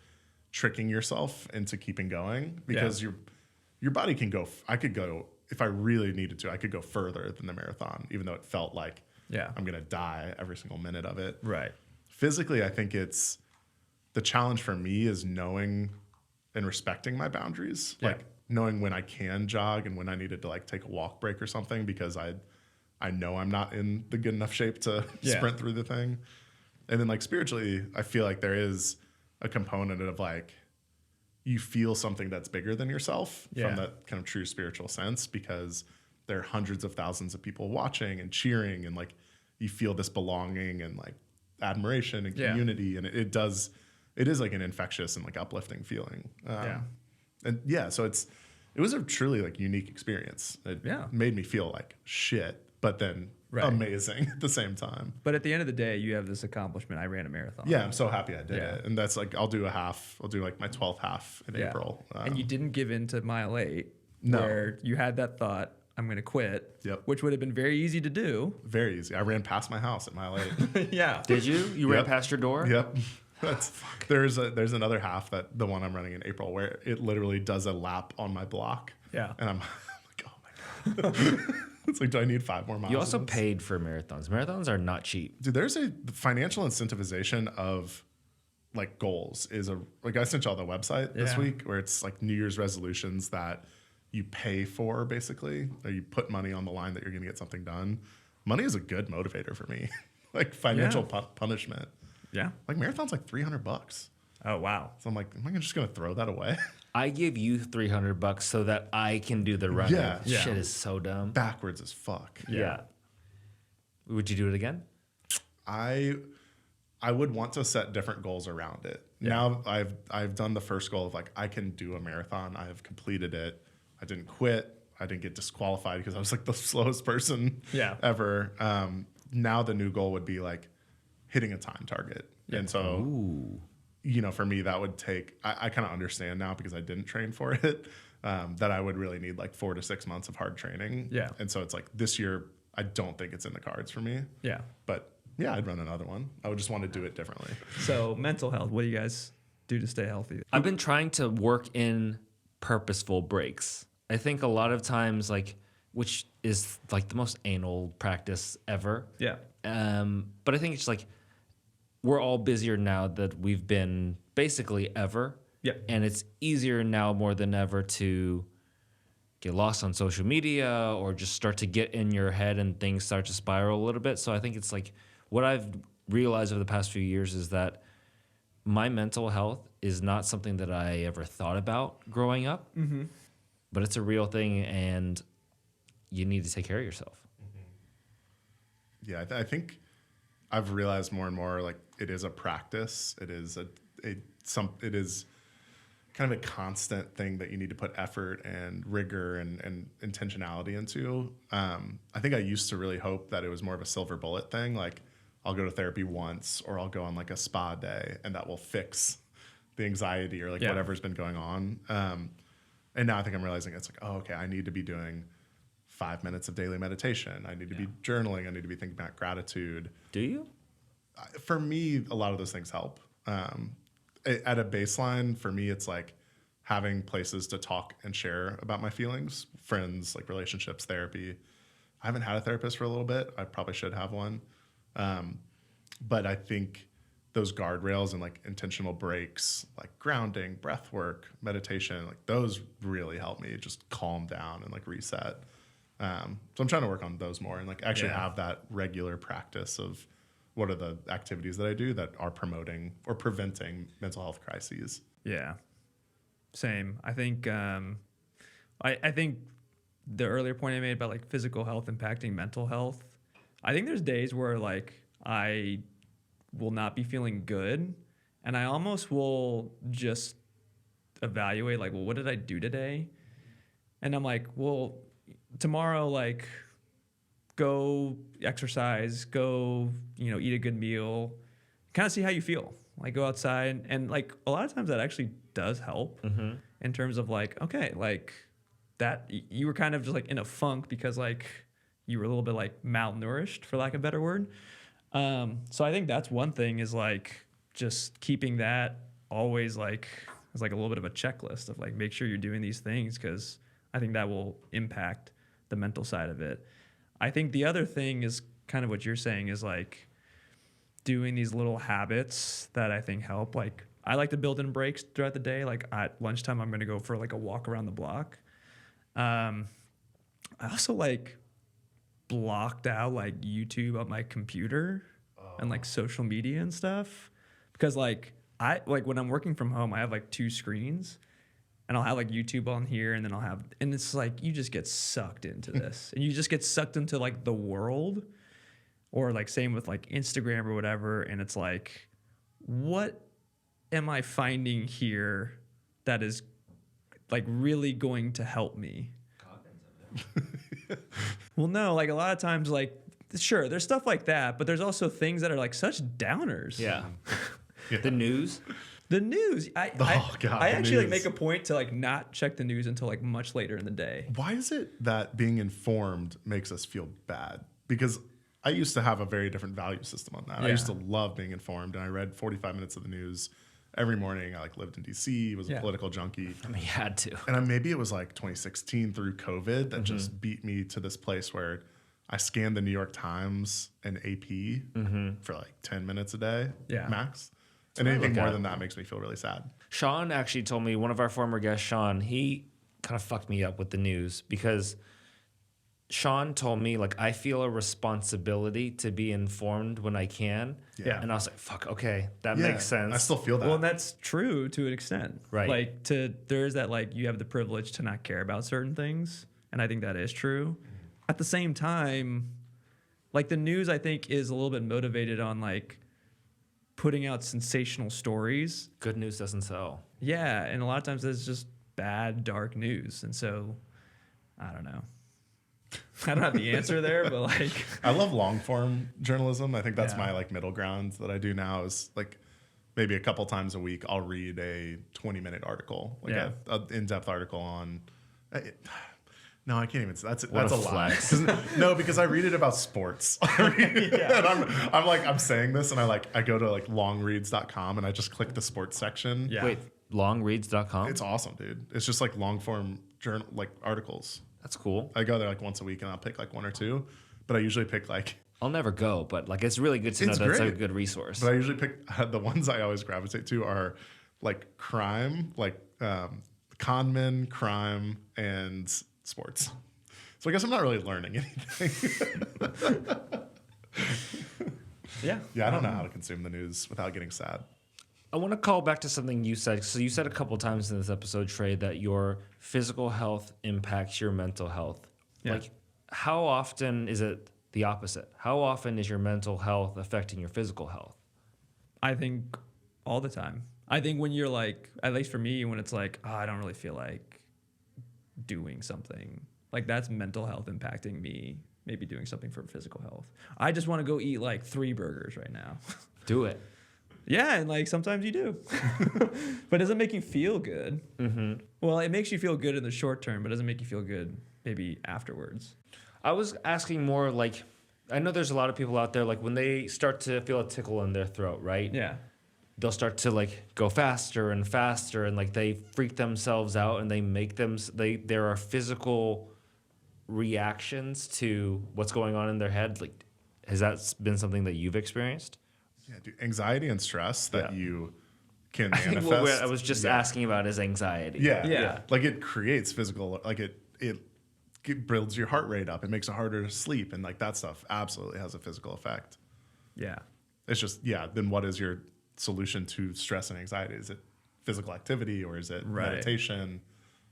tricking yourself into keeping going because your body can go. I could go, if I really needed to, I could go further than the marathon, even though it felt like I'm going to die every single minute of it. Right. Physically, I think it's the challenge for me is knowing and respecting my boundaries, like knowing when I can jog and when I needed to like take a walk break or something, because I know I'm not in the good enough shape to sprint through the thing. And then like spiritually, I feel like there is a component of like, you feel something that's bigger than yourself from that kind of true spiritual sense, because there are hundreds of thousands of people watching and cheering, and like you feel this belonging and like admiration and community. And it is like an infectious and like uplifting feeling. So it was a truly like unique experience. It made me feel like shit, but then amazing at the same time. But at the end of the day, you have this accomplishment. I ran a marathon. Yeah, I'm so happy I did it. And that's like, I'll do like my 12th half in April. And you didn't give in to mile 8 No. where you had that thought, I'm going to quit, Yep. which would have been very easy to do. Very easy. I ran past my house at mile 8. Yeah. Did you? You ran Yep. past your door? Yep. There's another half, that the one I'm running in April, where it literally does a lap on my block. Yeah. And I'm like, oh my God. It's like, do I need 5 more miles? You also of this? paid for marathons. Marathons are not cheap. Dude, there's a financial incentivization of like goals I sent y'all the website this Yeah. week, where it's like New Year's resolutions that you pay for, basically, or you put money on the line that you're going to get something done. Money is a good motivator for me. Like financial punishment. Yeah. Like marathon's like $300. Oh, wow. So I'm like, am I just going to throw that away? I give you $300 so that I can do the running. Yeah. Yeah. Shit is so dumb. Backwards as fuck. Yeah. Would you do it again? I would want to set different goals around it. Yeah. Now I've done the first goal of like, I can do a marathon. I have completed it. I didn't quit. I didn't get disqualified because I was like the slowest person ever. Now the new goal would be like hitting a time target. Yeah. And so, Ooh. you know, for me, that would take, I kind of understand now because I didn't train for it, that I would really need like 4 to 6 months of hard training. Yeah. And so it's like this year, I don't think it's in the cards for me. Yeah. But yeah, I'd run another one. I would just want to do it differently. So mental health, what do you guys do to stay healthy? I've been trying to work in purposeful breaks. I think a lot of times, like, which is like the most anal practice ever. Yeah. But I think it's like we're all busier now that we've been basically ever. Yeah. And it's easier now more than ever to get lost on social media or just start to get in your head and things start to spiral a little bit. So I think it's like what I've realized over the past few years is that my mental health is not something that I ever thought about growing up, but it's a real thing and you need to take care of yourself. Yeah, I think I've realized more and more like it is a practice. It is it is kind of a constant thing that you need to put effort and rigor and intentionality into. I think I used to really hope that it was more of a silver bullet thing. Like I'll go to therapy once or I'll go on like a spa day and that will fix the anxiety or like whatever's been going on. And now I think I'm realizing it's like, oh, okay, I need to be doing 5 minutes of daily meditation. I need to be journaling. I need to be thinking about gratitude. Do you? For me, a lot of those things help. At a baseline, for me, it's like having places to talk and share about my feelings, friends, like relationships, therapy. I haven't had a therapist for a little bit. I probably should have one. But I think those guardrails and like intentional breaks, like grounding, breath work, meditation, like those really help me just calm down and like reset. So I'm trying to work on those more and like actually have that regular practice of what are the activities that I do that are promoting or preventing mental health crises. Yeah. Same. I think I think the earlier point I made about like physical health impacting mental health, I think there's days where like I will not be feeling good and I almost will just evaluate like, well, what did I do today? And I'm like, well, tomorrow, like go exercise, go, eat a good meal, kind of see how you feel. Like go outside and like a lot of times that actually does help in terms of like, okay, like that you were kind of just like in a funk because like you were a little bit like malnourished for lack of a better word. So I think that's one thing is like just keeping that always like as like a little bit of a checklist of like make sure you're doing these things because I think that will impact the mental side of it. I think the other thing is kind of what you're saying is like doing these little habits that I think help. Like I like to build in breaks throughout the day. Like at lunchtime, I'm going to go for like a walk around the block. I also like blocked out like YouTube on my computer and like social media and stuff because like I like when I'm working from home, I have like 2 screens. And I'll have like YouTube on here and then and it's like, you just get sucked into this and you just get sucked into like the world or like same with like Instagram or whatever. And it's like, what am I finding here that is like really going to help me? Well, no, like a lot of times, like, sure, there's stuff like that, but there's also things that are like such downers. Yeah. The news. The news. I God, I the actually like news. make a point to like not check the news until like much later in the day. Why is it that being informed makes us feel bad? Because I used to have a very different value system on that. I Yeah. used to love being informed, and I read 45 minutes of the news every morning. I like lived in DC, was a Yeah. political junkie. I mean, you had to. And maybe it was like 2016 through COVID that just beat me to this place where I scanned the New York Times and AP for like 10 minutes a day Yeah. max. And what I anything look more at. than that makes me feel really sad. Sean actually told me, one of our former guests, Sean, he kind of fucked me up with the news because Sean told me, like, I feel a responsibility to be informed when I can. Yeah. And I was like, fuck, okay, that Yeah, makes sense. I still feel that. Well, and that's true to an extent. Right. Like there is that like you have the privilege to not care about certain things, and I think that is true. At the same time, like the news, I think is a little bit motivated on like putting out sensational stories. Good news doesn't sell. Yeah, and a lot of times it's just bad, dark news, and so I don't know. I don't have the answer there, but like I love long form journalism. I think that's Yeah. my like middle ground that I do now is like maybe a couple times a week I'll read a 20-minute article, like Yeah. a in-depth article on. No, I can't even. That's What a a lie. flex. 'Cause- No, because I read it about sports. And I'm saying this, and I go to like longreads.com and I just click the sports section. yeah. Wait, longreads.com? It's awesome, dude. It's just like long form journal like articles. That's cool. I go there like once a week and I'll pick like one or two, but I usually pick like. I'll never go, but like it's really good to know It's that's a great. good resource. But I usually pick the ones I always gravitate to are like crime, like con men, crime, and sports. So I guess I'm not really learning anything. Yeah. Yeah, I don't know how to consume the news without getting sad. I want to call back to something you said. So you said a couple times in this episode, Trey, that your physical health impacts your mental health. Yeah. Like, how often is it the opposite? How often is your mental health affecting your physical health? I think all the time. I think when you're like, at least for me, when it's like, oh, I don't really feel like doing something, like that's mental health impacting me, maybe doing something for physical health. I just want to go eat like 3 burgers right now. Do it. Yeah, and like sometimes you do. But it doesn't make you feel good. Mm-hmm. Well, it makes you feel good in the short term, but it doesn't make you feel good maybe afterwards. I was asking more like, I know there's a lot of people out there, like when they start to feel a tickle in their throat, right? Yeah. They'll start to like go faster and faster and like they freak themselves out and they make them, there are physical reactions to what's going on in their head. Like, has that been something that you've experienced? Yeah, dude, anxiety and stress that Yeah. you can I think manifest. what I was just asking about is anxiety. Yeah, Yeah. Like it creates physical, like it builds your heart rate up. It makes it harder to sleep, and like that stuff absolutely has a physical effect. Yeah. It's just then what is your solution to stress and anxiety? Is it physical activity or is it Right. meditation?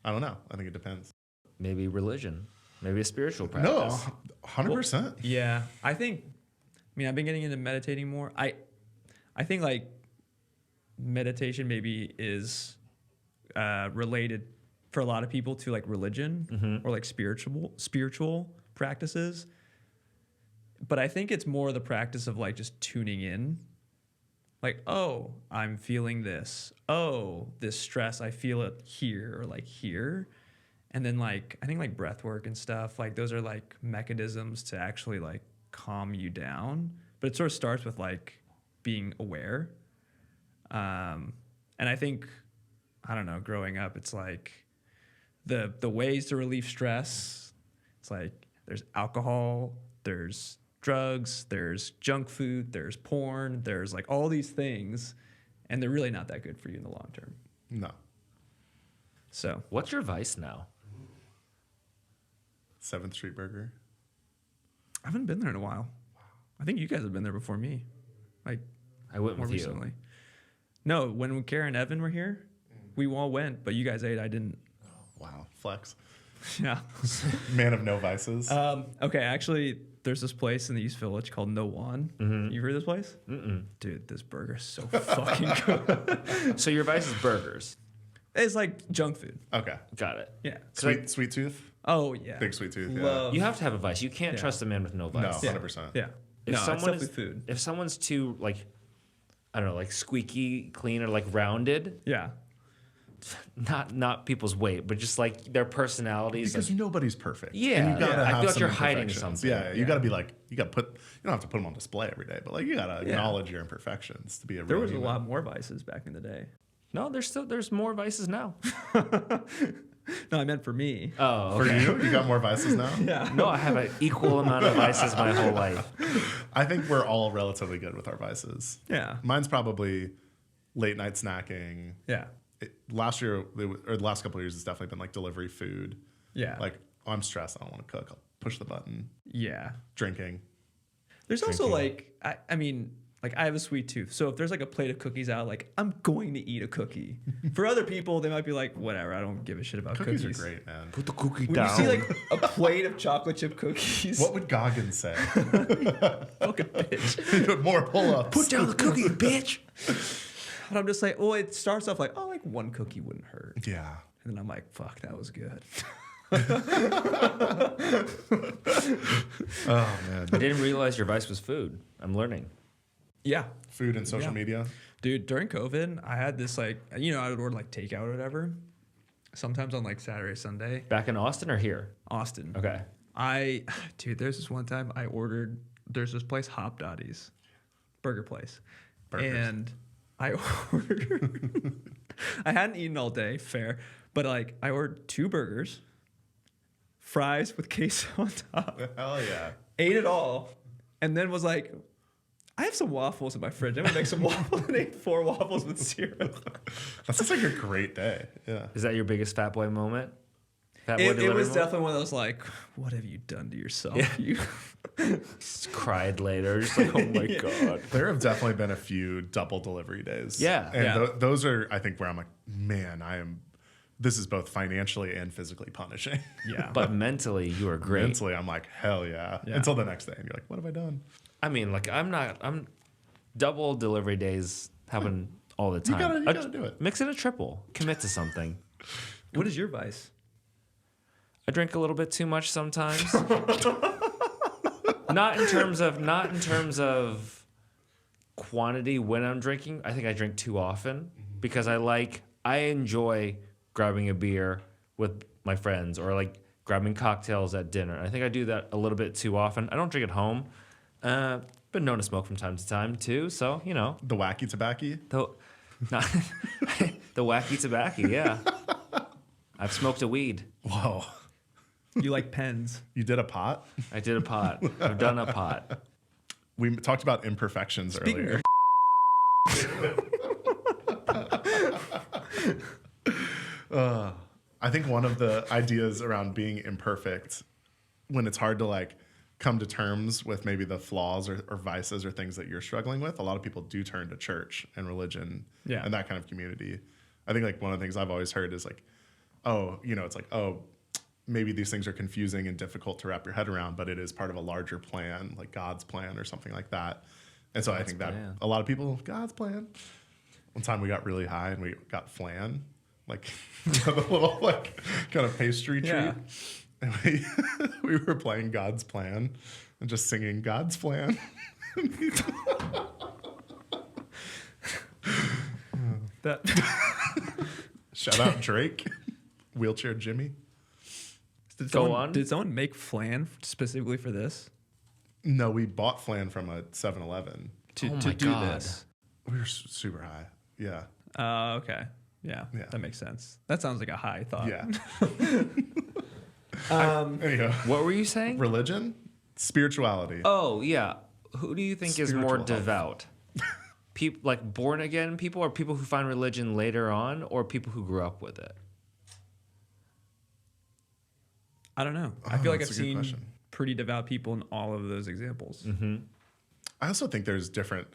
I don't know. I think it depends. Maybe religion, maybe a spiritual practice. No, 100%. Yeah. I mean, I've been getting into meditating more. I think like meditation maybe is related for a lot of people to like religion or like spiritual practices. But I think it's more the practice of like just tuning in. Like, oh, I'm feeling this. Oh, this stress, I feel it here or like here. And then like, I think like breath work and stuff, like those are like mechanisms to actually like calm you down. But it sort of starts with like being aware. And I think, I don't know, growing up, it's like the ways to relieve stress. It's like there's alcohol, there's drugs, there's junk food, there's porn, there's like all these things, and they're really not that good for you in the long term. No. So What's your vice now? 7th Street Burger. I haven't been there in a while. I think you guys have been there before me, like I went more with you. recently. No, when Kara and Evan were here, we all went, but you guys ate. I didn't. Wow. Flex. Yeah. Man of no vices. Okay, actually, there's this place in the East Village called No One. You heard of this place? Dude, this burger's so fucking good. So your vice is burgers. It's like junk food. Okay. Got it. Yeah. Sweet tooth. Oh yeah. Big sweet tooth. Love. You have to have a vice. You can't Yeah. trust a man with no Yeah. No, vice. Yeah. 100%. Yeah. If No, it's someone definitely is food. if someone's too like, I don't know, like squeaky clean or like rounded. Yeah. Not people's weight, but just like their personalities. Because Like, nobody's perfect. Yeah, and you gotta yeah. I have feel like some you're hiding imperfections. something. Yeah, you gotta be like, you don't have to put them on display every day, but like you gotta Yeah. acknowledge your imperfections to be a There real was a human. lot more vices back in the day. no, there's more vices now. No, I meant for me. Oh, For okay. you got more vices now? Yeah. No, I have an equal amount of vices my whole life. I think we're all relatively good with our vices. Yeah. Mine's probably late night snacking. Yeah. Last year, or the last couple of years, it's definitely been like delivery food. Yeah. Like, oh, I'm stressed. I don't want to cook. I'll push the button. Yeah. Drinking. There's also Drinking. like, I mean, like I have a sweet tooth. So if there's like a plate of cookies out, like I'm going to eat a cookie. For other people, they might be like, whatever, I don't give a shit about Cookies cookies. are great, man. Put the cookie When you see like a plate of chocolate chip cookies, What would Goggins say? fucking bitch. More pull-ups. put down the cookie, bitch. And I'm just like, well, it starts off like, oh, like one cookie wouldn't hurt. Yeah. And then I'm like, fuck, that was good. Oh, man. I didn't realize your vice was food. I'm learning. Yeah. Food and social Yeah. media. Dude, during COVID, I had this like, I would order like takeout or whatever. Sometimes on like Saturday, Sunday. Back in Austin or here? Austin. Okay. Dude, there's this one time there's this place, Hop Dotties, burger place. Burgers. And I ordered, I hadn't eaten all day, fair, but like I ordered 2 burgers, fries with queso on top, Hell yeah. ate it all, and then was like, I have some waffles in my fridge. I'm gonna make some waffles and ate 4 waffles with syrup. That sounds like a great day. Yeah. Is that your biggest fat boy moment? Fat boy It delivery was moment? definitely one of those like, what have you done to yourself? Yeah. You Just cried later. Just like, oh my God. There have definitely been a few double delivery days. Yeah. And Yeah. those are, I think, where I'm like, man, this is both financially and physically punishing. Yeah. But mentally, you are great. Mentally, I'm like, hell yeah. Yeah. Until the next day. And you're like, what have I done? I mean, like, I'm double delivery days happen all the time. You gotta do it. Mix it a triple. Commit to something. What is your vice? I drink a little bit too much sometimes. not in terms of quantity when I'm drinking. I think I drink too often because I enjoy grabbing a beer with my friends or like grabbing cocktails at dinner. I think I do that a little bit too often. I don't drink at home. Been known to smoke from time to time too, so The wacky tobacco. not the wacky tobacco. Yeah, I've smoked a weed. Whoa. You like pens? You did a pot? I did a pot. I've done a pot. We talked about imperfections earlier. I think one of the ideas around being imperfect, when it's hard to like come to terms with maybe the flaws or vices or things that you're struggling with, a lot of people do turn to church and religion and that kind of community. I think like one of the things I've always heard is like, it's like, maybe these things are confusing and difficult to wrap your head around, but it is part of a larger plan, like God's plan or something like that. And so I think that a lot of people, God's plan. One time we got really high and we got flan, like the little like kind of pastry treat. And we were playing God's plan and just singing God's plan. That Shout out Drake, Wheelchair Jimmy. did Go someone, on. Did someone make flan specifically for this? No, we bought flan from a 7-Eleven. To Oh my do God. this? We were super high. Yeah. Okay. Yeah, Yeah. that makes sense. That sounds like a high thought. Yeah. Um, Anyhow, What were you saying? religion, spirituality. Oh yeah. Who do you think is more Spiritual health. devout? People like born again people, or people who find religion later on, or people who grew up with it? I don't know. I feel like I've that's a good seen question. pretty devout people in all of those examples. Mm-hmm. I also think there's different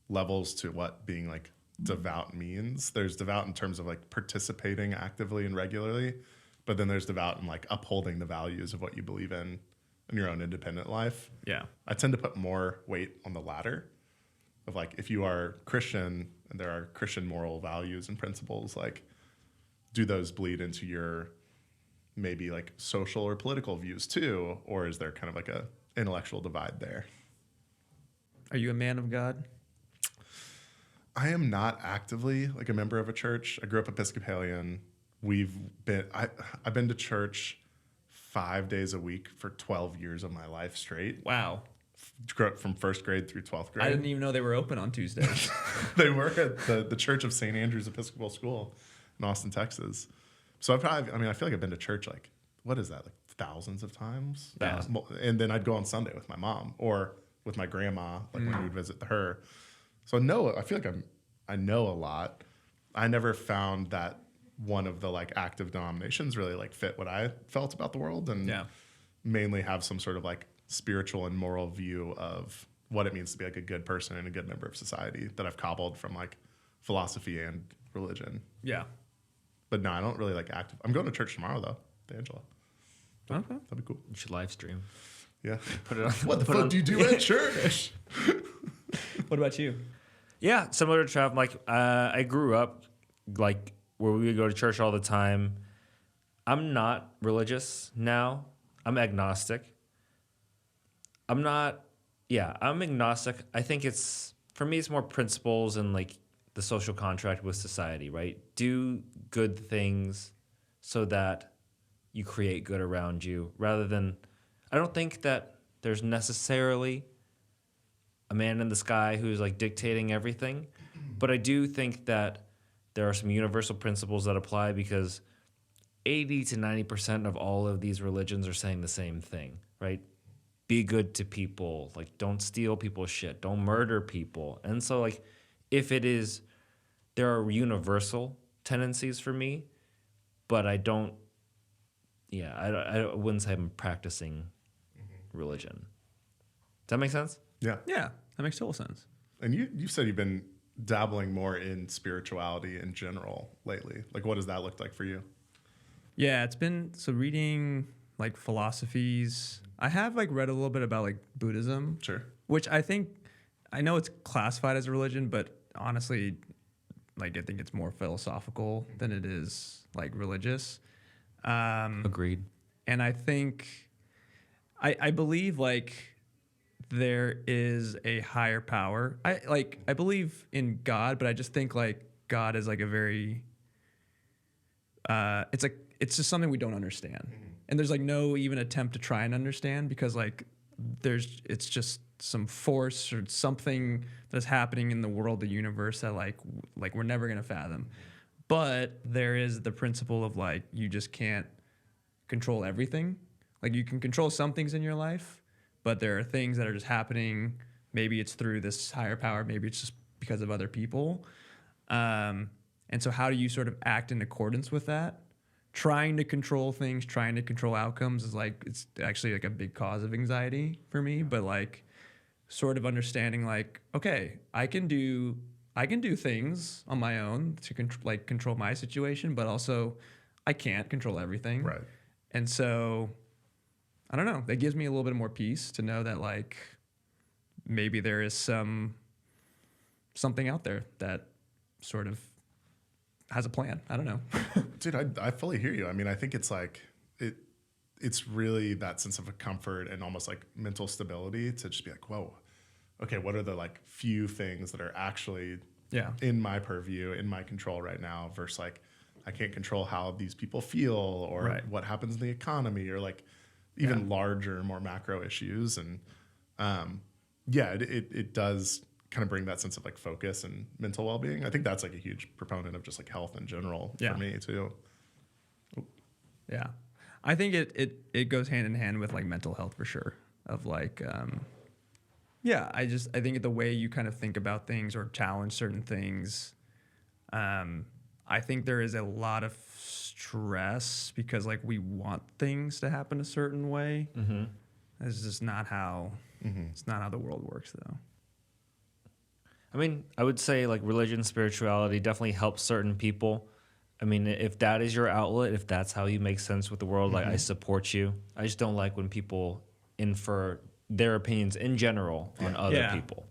levels to what being like devout means. There's devout in terms of like participating actively and regularly, but then there's devout in like upholding the values of what you believe in your own independent life. Yeah. I tend to put more weight on the latter of like, if you are Christian and there are Christian moral values and principles, like do those bleed into your maybe like social or political views too? Or is there kind of like a intellectual divide there? Are you a man of God? I am not actively like a member of a church. I grew up Episcopalian. I've been to church 5 days a week for 12 years of my life straight. Wow. Grew up from first grade through 12th grade. I didn't even know they were open on Tuesdays. They were at the Church of St. Andrew's Episcopal School in Austin, Texas. So I feel like I've been to church like, what is that, like thousands of times? Yeah. And then I'd go on Sunday with my mom or with my grandma, like when we would visit her. So I feel like I know a lot. I never found that one of the like active denominations really like fit what I felt about the world, and mainly have some sort of like spiritual and moral view of what it means to be like a good person and a good member of society that I've cobbled from like philosophy and religion. Yeah. But no, I don't really like active. I'm going to church tomorrow though, to Angela. Okay. That'd be cool. You should live stream. Yeah. Put it on. What the fuck do you do at church? What about you? Yeah, similar to Trav. Like, I grew up like where we would go to church all the time. I'm not religious now. I'm agnostic. I'm agnostic. I think for me, it's more principles and like the social contract with society, right? Do good things so that you create good around you rather than, I don't think that there's necessarily a man in the sky who's like dictating everything, but I do think that there are some universal principles that apply because 80 to 90% of all of these religions are saying the same thing, right? Be good to people, like don't steal people's shit, don't murder people. And so like if there are universal tendencies for me, but I wouldn't say I'm practicing religion. Does that make sense? Yeah. Yeah, that makes total sense. And you said you've been dabbling more in spirituality in general lately. Like, what does that look like for you? Yeah, it's been reading like philosophies. I have like read a little bit about like Buddhism. Sure. Which I know it's classified as a religion, but honestly, like I think it's more philosophical than it is like religious. Agreed. And I think I believe like there is a higher power. I believe in God, but I just think like God is like a very it's just something we don't understand. And there's like no even attempt to try and understand because like it's just some force or something that's happening in the world, the universe that like we're never going to fathom. But there is the principle of like you just can't control everything. Like you can control some things in your life, but there are things that are just happening. Maybe it's through this higher power. Maybe it's just because of other people. And so how do you sort of act in accordance with that? Trying to control things, trying to control outcomes is like, it's actually like a big cause of anxiety for me, but like sort of understanding like, okay, I can do things on my own to control my situation, but also I can't control everything. Right. And so I don't know, that gives me a little bit more peace to know that like maybe there is something out there that sort of has a plan. I don't know. Dude, I fully hear you. I mean, I think it's like it's really that sense of a comfort and almost like mental stability to just be like, whoa, okay, what are the like few things that are actually in my purview, in my control right now versus like I can't control how these people feel or what happens in the economy or like even larger, more macro issues. And it does kind of bring that sense of like focus and mental well-being. I think that's like a huge proponent of just like health in general for me too. Yeah. I think it goes hand in hand with like mental health for sure of like, I think the way you kind of think about things or challenge certain things, I think there is a lot of stress because like we want things to happen a certain way. Mm-hmm. It's just not how it's not how the world works though. I mean, I would say like religion, spirituality definitely helps certain people. I mean, if that is your outlet, if that's how you make sense with the world, like I support you. I just don't like when people infer their opinions in general on other people.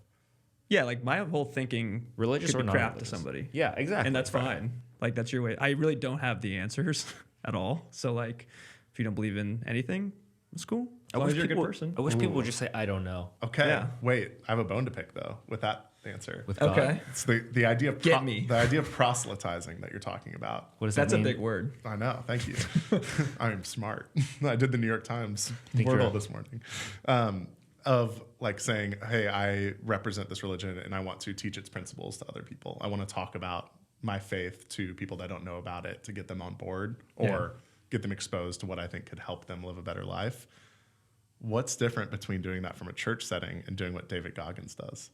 Yeah, like my whole thinking religious could or be not crap to somebody. Yeah, exactly. And that's fine. Like that's your way. I really don't have the answers at all. So like if you don't believe in anything, It's cool. I As long wish as you're a people, good person. I wish people would just say, I don't know. Okay. Yeah. Wait, I have a bone to pick though with that answer. With God. Okay. It's the idea of Get me. the idea of proselytizing that you're talking about. What does That's that a mean? big word. I know. Thank you. I'm smart. I did the New York Times Think you're Wordle a- this morning, of like saying, "Hey, I represent this religion, and I want to teach its principles to other people. I want to talk about my faith to people that don't know about it to get them on board or Yeah. get them exposed to what I think could help them live a better life." What's different between doing that from a church setting and doing what David Goggins does?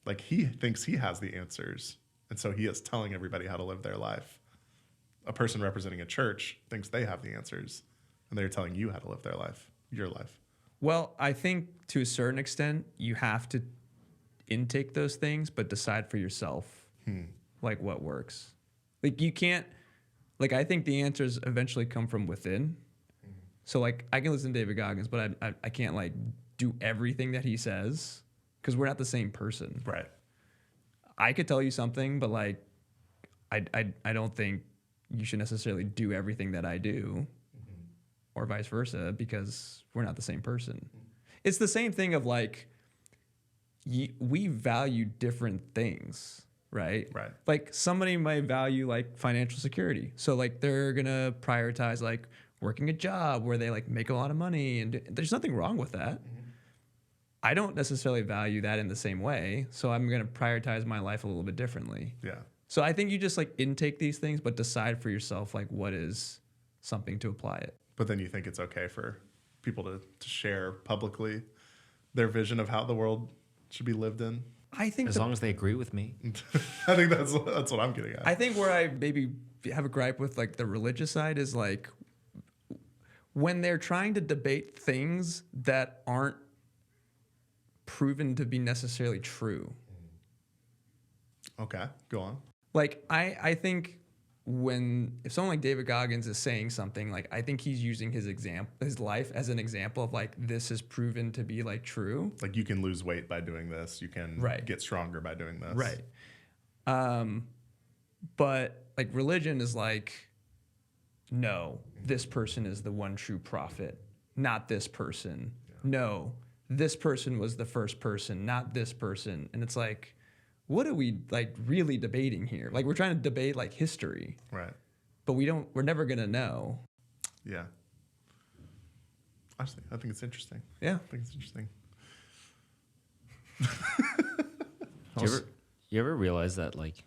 Like he thinks he has the answers, and so he is telling everybody how to live their life. A person representing a church thinks they have the answers, and they're telling you how to live their life, your life. Well, I think to a certain extent, you have to intake those things, but decide for yourself, like what works. Like you can't, like I think the answers eventually come from within. So like I can listen to David Goggins, but I can't like do everything that he says because we're not the same person. Right. I could tell you something, but like I don't think you should necessarily do everything that I do, or vice versa, because we're not the same person. It's the same thing of like we value different things, right? Right. Like somebody might value like financial security, so like they're gonna prioritize like working a job where they like make a lot of money, and there's nothing wrong with that. I don't necessarily value that in the same way, so I'm going to prioritize my life a little bit differently. Yeah. So I think you just like intake these things, but decide for yourself like what is something to apply it. But then you think it's okay for people to share publicly their vision of how the world should be lived in. I think As long as they agree with me. I think that's what I'm getting at. I think where I maybe have a gripe with like the religious side is like when they're trying to debate things that aren't proven to be necessarily true. Okay, go on. Like I think if someone like David Goggins is saying something, like I think he's using his life as an example of like this is proven to be like true. Like you can lose weight by doing this. You can Right. get stronger by doing this. Right. But like religion is like, no, this person is the one true prophet, not this person. Yeah. No, this person was the first person, not this person. And it's like, what are we like really debating here? Like we're trying to debate like history. Right. But we're never gonna know. Yeah. I think it's interesting. Yeah. I think it's interesting. You ever realize that like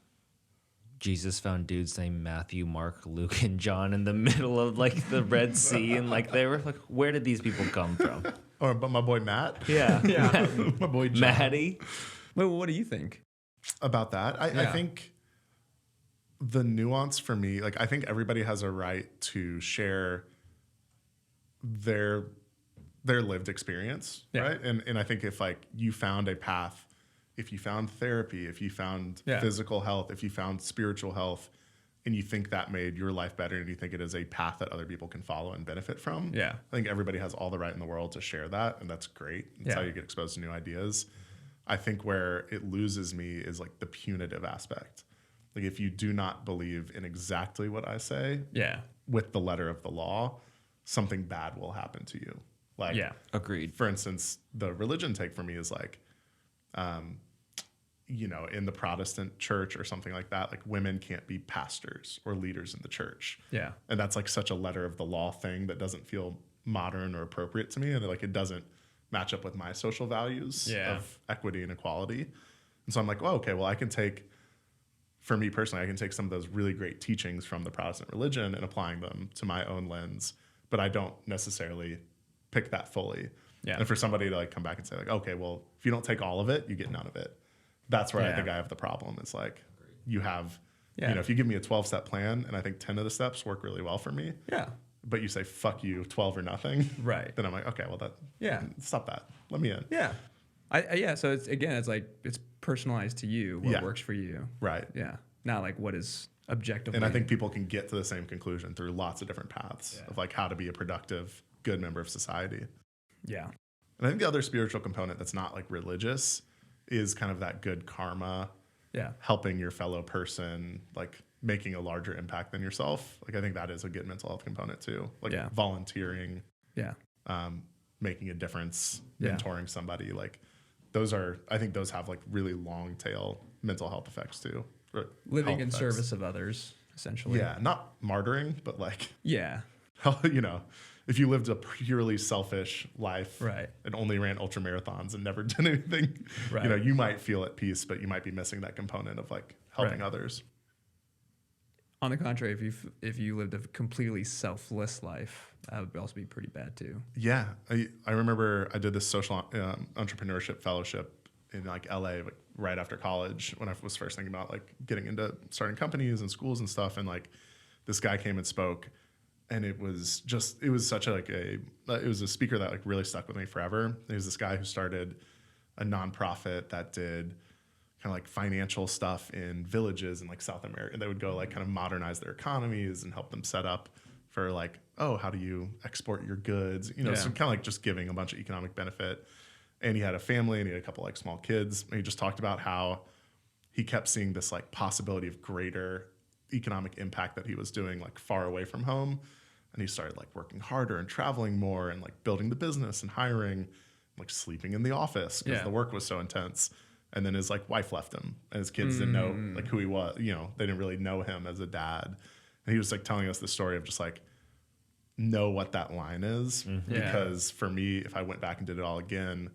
Jesus found dudes named Matthew, Mark, Luke, and John in the middle of like the Red Sea, and like they were like, where did these people come from? Or but my boy Matt. Yeah, Yeah. My boy John. Maddie. Well, what do you think? About that. I Yeah. think the nuance for me, like I think everybody has a right to share their lived experience, Yeah. right? And I think if like you found a path, if you found therapy, if you found Yeah. physical health, if you found spiritual health, and you think that made your life better and you think it is a path that other people can follow and benefit from, Yeah. I think everybody has all the right in the world to share that, and that's great. That's Yeah. how you get exposed to new ideas. I think where it loses me is like the punitive aspect. Like if you do not believe in exactly what I say Yeah. with the letter of the law, something bad will happen to you. Like, Yeah. Agreed. for instance, the religion take for me is like, in the Protestant church or something like that, like women can't be pastors or leaders in the church. Yeah. And that's like such a letter of the law thing that doesn't feel modern or appropriate to me. And like, it doesn't match up with my social values Yeah. of equity and equality. And so I'm like, well, okay, well, for me personally, I can take some of those really great teachings from the Protestant religion and applying them to my own lens, but I don't necessarily pick that fully. Yeah. And for somebody to like come back and say like, okay, well, if you don't take all of it, you get none of it. That's where I Yeah. think I have the problem. It's like you have, Yeah. if you give me a 12-step plan and I think 10 of the steps work really well for me, Yeah. but you say, fuck you, 12 or nothing. Right. Then I'm like, okay, well Yeah. stop that. Let me in. Yeah. Yeah. So it's like, it's personalized to you, what Yeah. works for you. Right. Yeah. Not like what is objectively. And I think people can get to the same conclusion through lots of different paths Yeah. of like how to be a productive, good member of society. Yeah. And I think the other spiritual component that's not like religious is kind of that good karma, Yeah. helping your fellow person, like making a larger impact than yourself. Like, I think that is a good mental health component too. Like volunteering, Yeah. making a difference, Yeah. mentoring somebody. Like I think those have like really long tail mental health effects too. Living Health in effects. service of others, essentially. Yeah. Not martyring, but like, Yeah. you know, if you lived a purely selfish life Right. and only ran ultra marathons and never did anything, Right. you know, you might feel at peace, but you might be missing that component of like helping Right. others. On the contrary, if you lived a completely selfless life, that would also be pretty bad too. Yeah. I remember I did this social entrepreneurship fellowship in like LA like right after college when I was first thinking about like getting into starting companies and schools and stuff. And like this guy came and spoke, and it was such a, like it was a speaker that like really stuck with me forever. There was this guy who started a nonprofit that did kind of like financial stuff in villages in like South America. They would go like kind of modernize their economies and help them set up for like, oh, how do you export your goods? You know, so kind of like just giving a bunch of economic benefit. And he had a family and he had a couple like small kids. And he just talked about how he kept seeing this like possibility of greater economic impact that he was doing like far away from home. And he started like working harder and traveling more and like building the business and hiring, like sleeping in the office because the work was so intense. And then his like wife left him, and his kids didn't know like who he was. You know, they didn't really know him as a dad. And he was like telling us the story of just like know what that line is, because for me, if I went back and did it all again,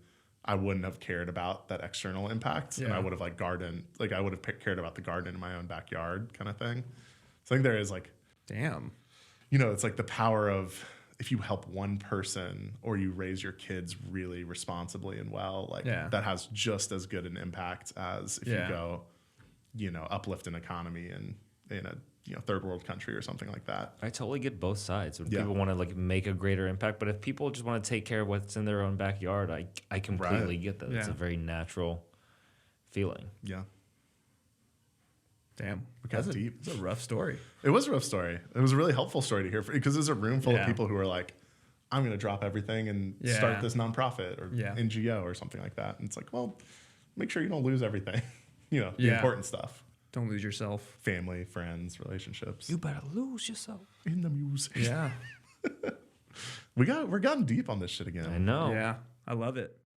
I wouldn't have cared about that external impact, and I would have like gardened, like I would have cared about the garden in my own backyard, kind of thing. So I think there is like, Damn. you know, it's like the power of if you help one person or you raise your kids really responsibly and well, like that has just as good an impact as if you go, you know, uplift an economy in a, you know, third world country or something like that. I totally get both sides. When people want to like make a greater impact, but if people just want to take care of what's in their own backyard, I completely get that. It's a very natural feeling. Yeah. Damn. Got deep. It's a rough story. It was a rough story. It was a really helpful story to hear because there's a room full of people who are like, I'm going to drop everything and start this nonprofit or NGO or something like that. And it's like, well, make sure you don't lose everything. You know, the important stuff. Don't lose yourself. Family, friends, relationships. You better lose yourself. In the music. Yeah. We're gotten deep on this shit again. I know. Yeah. I love it.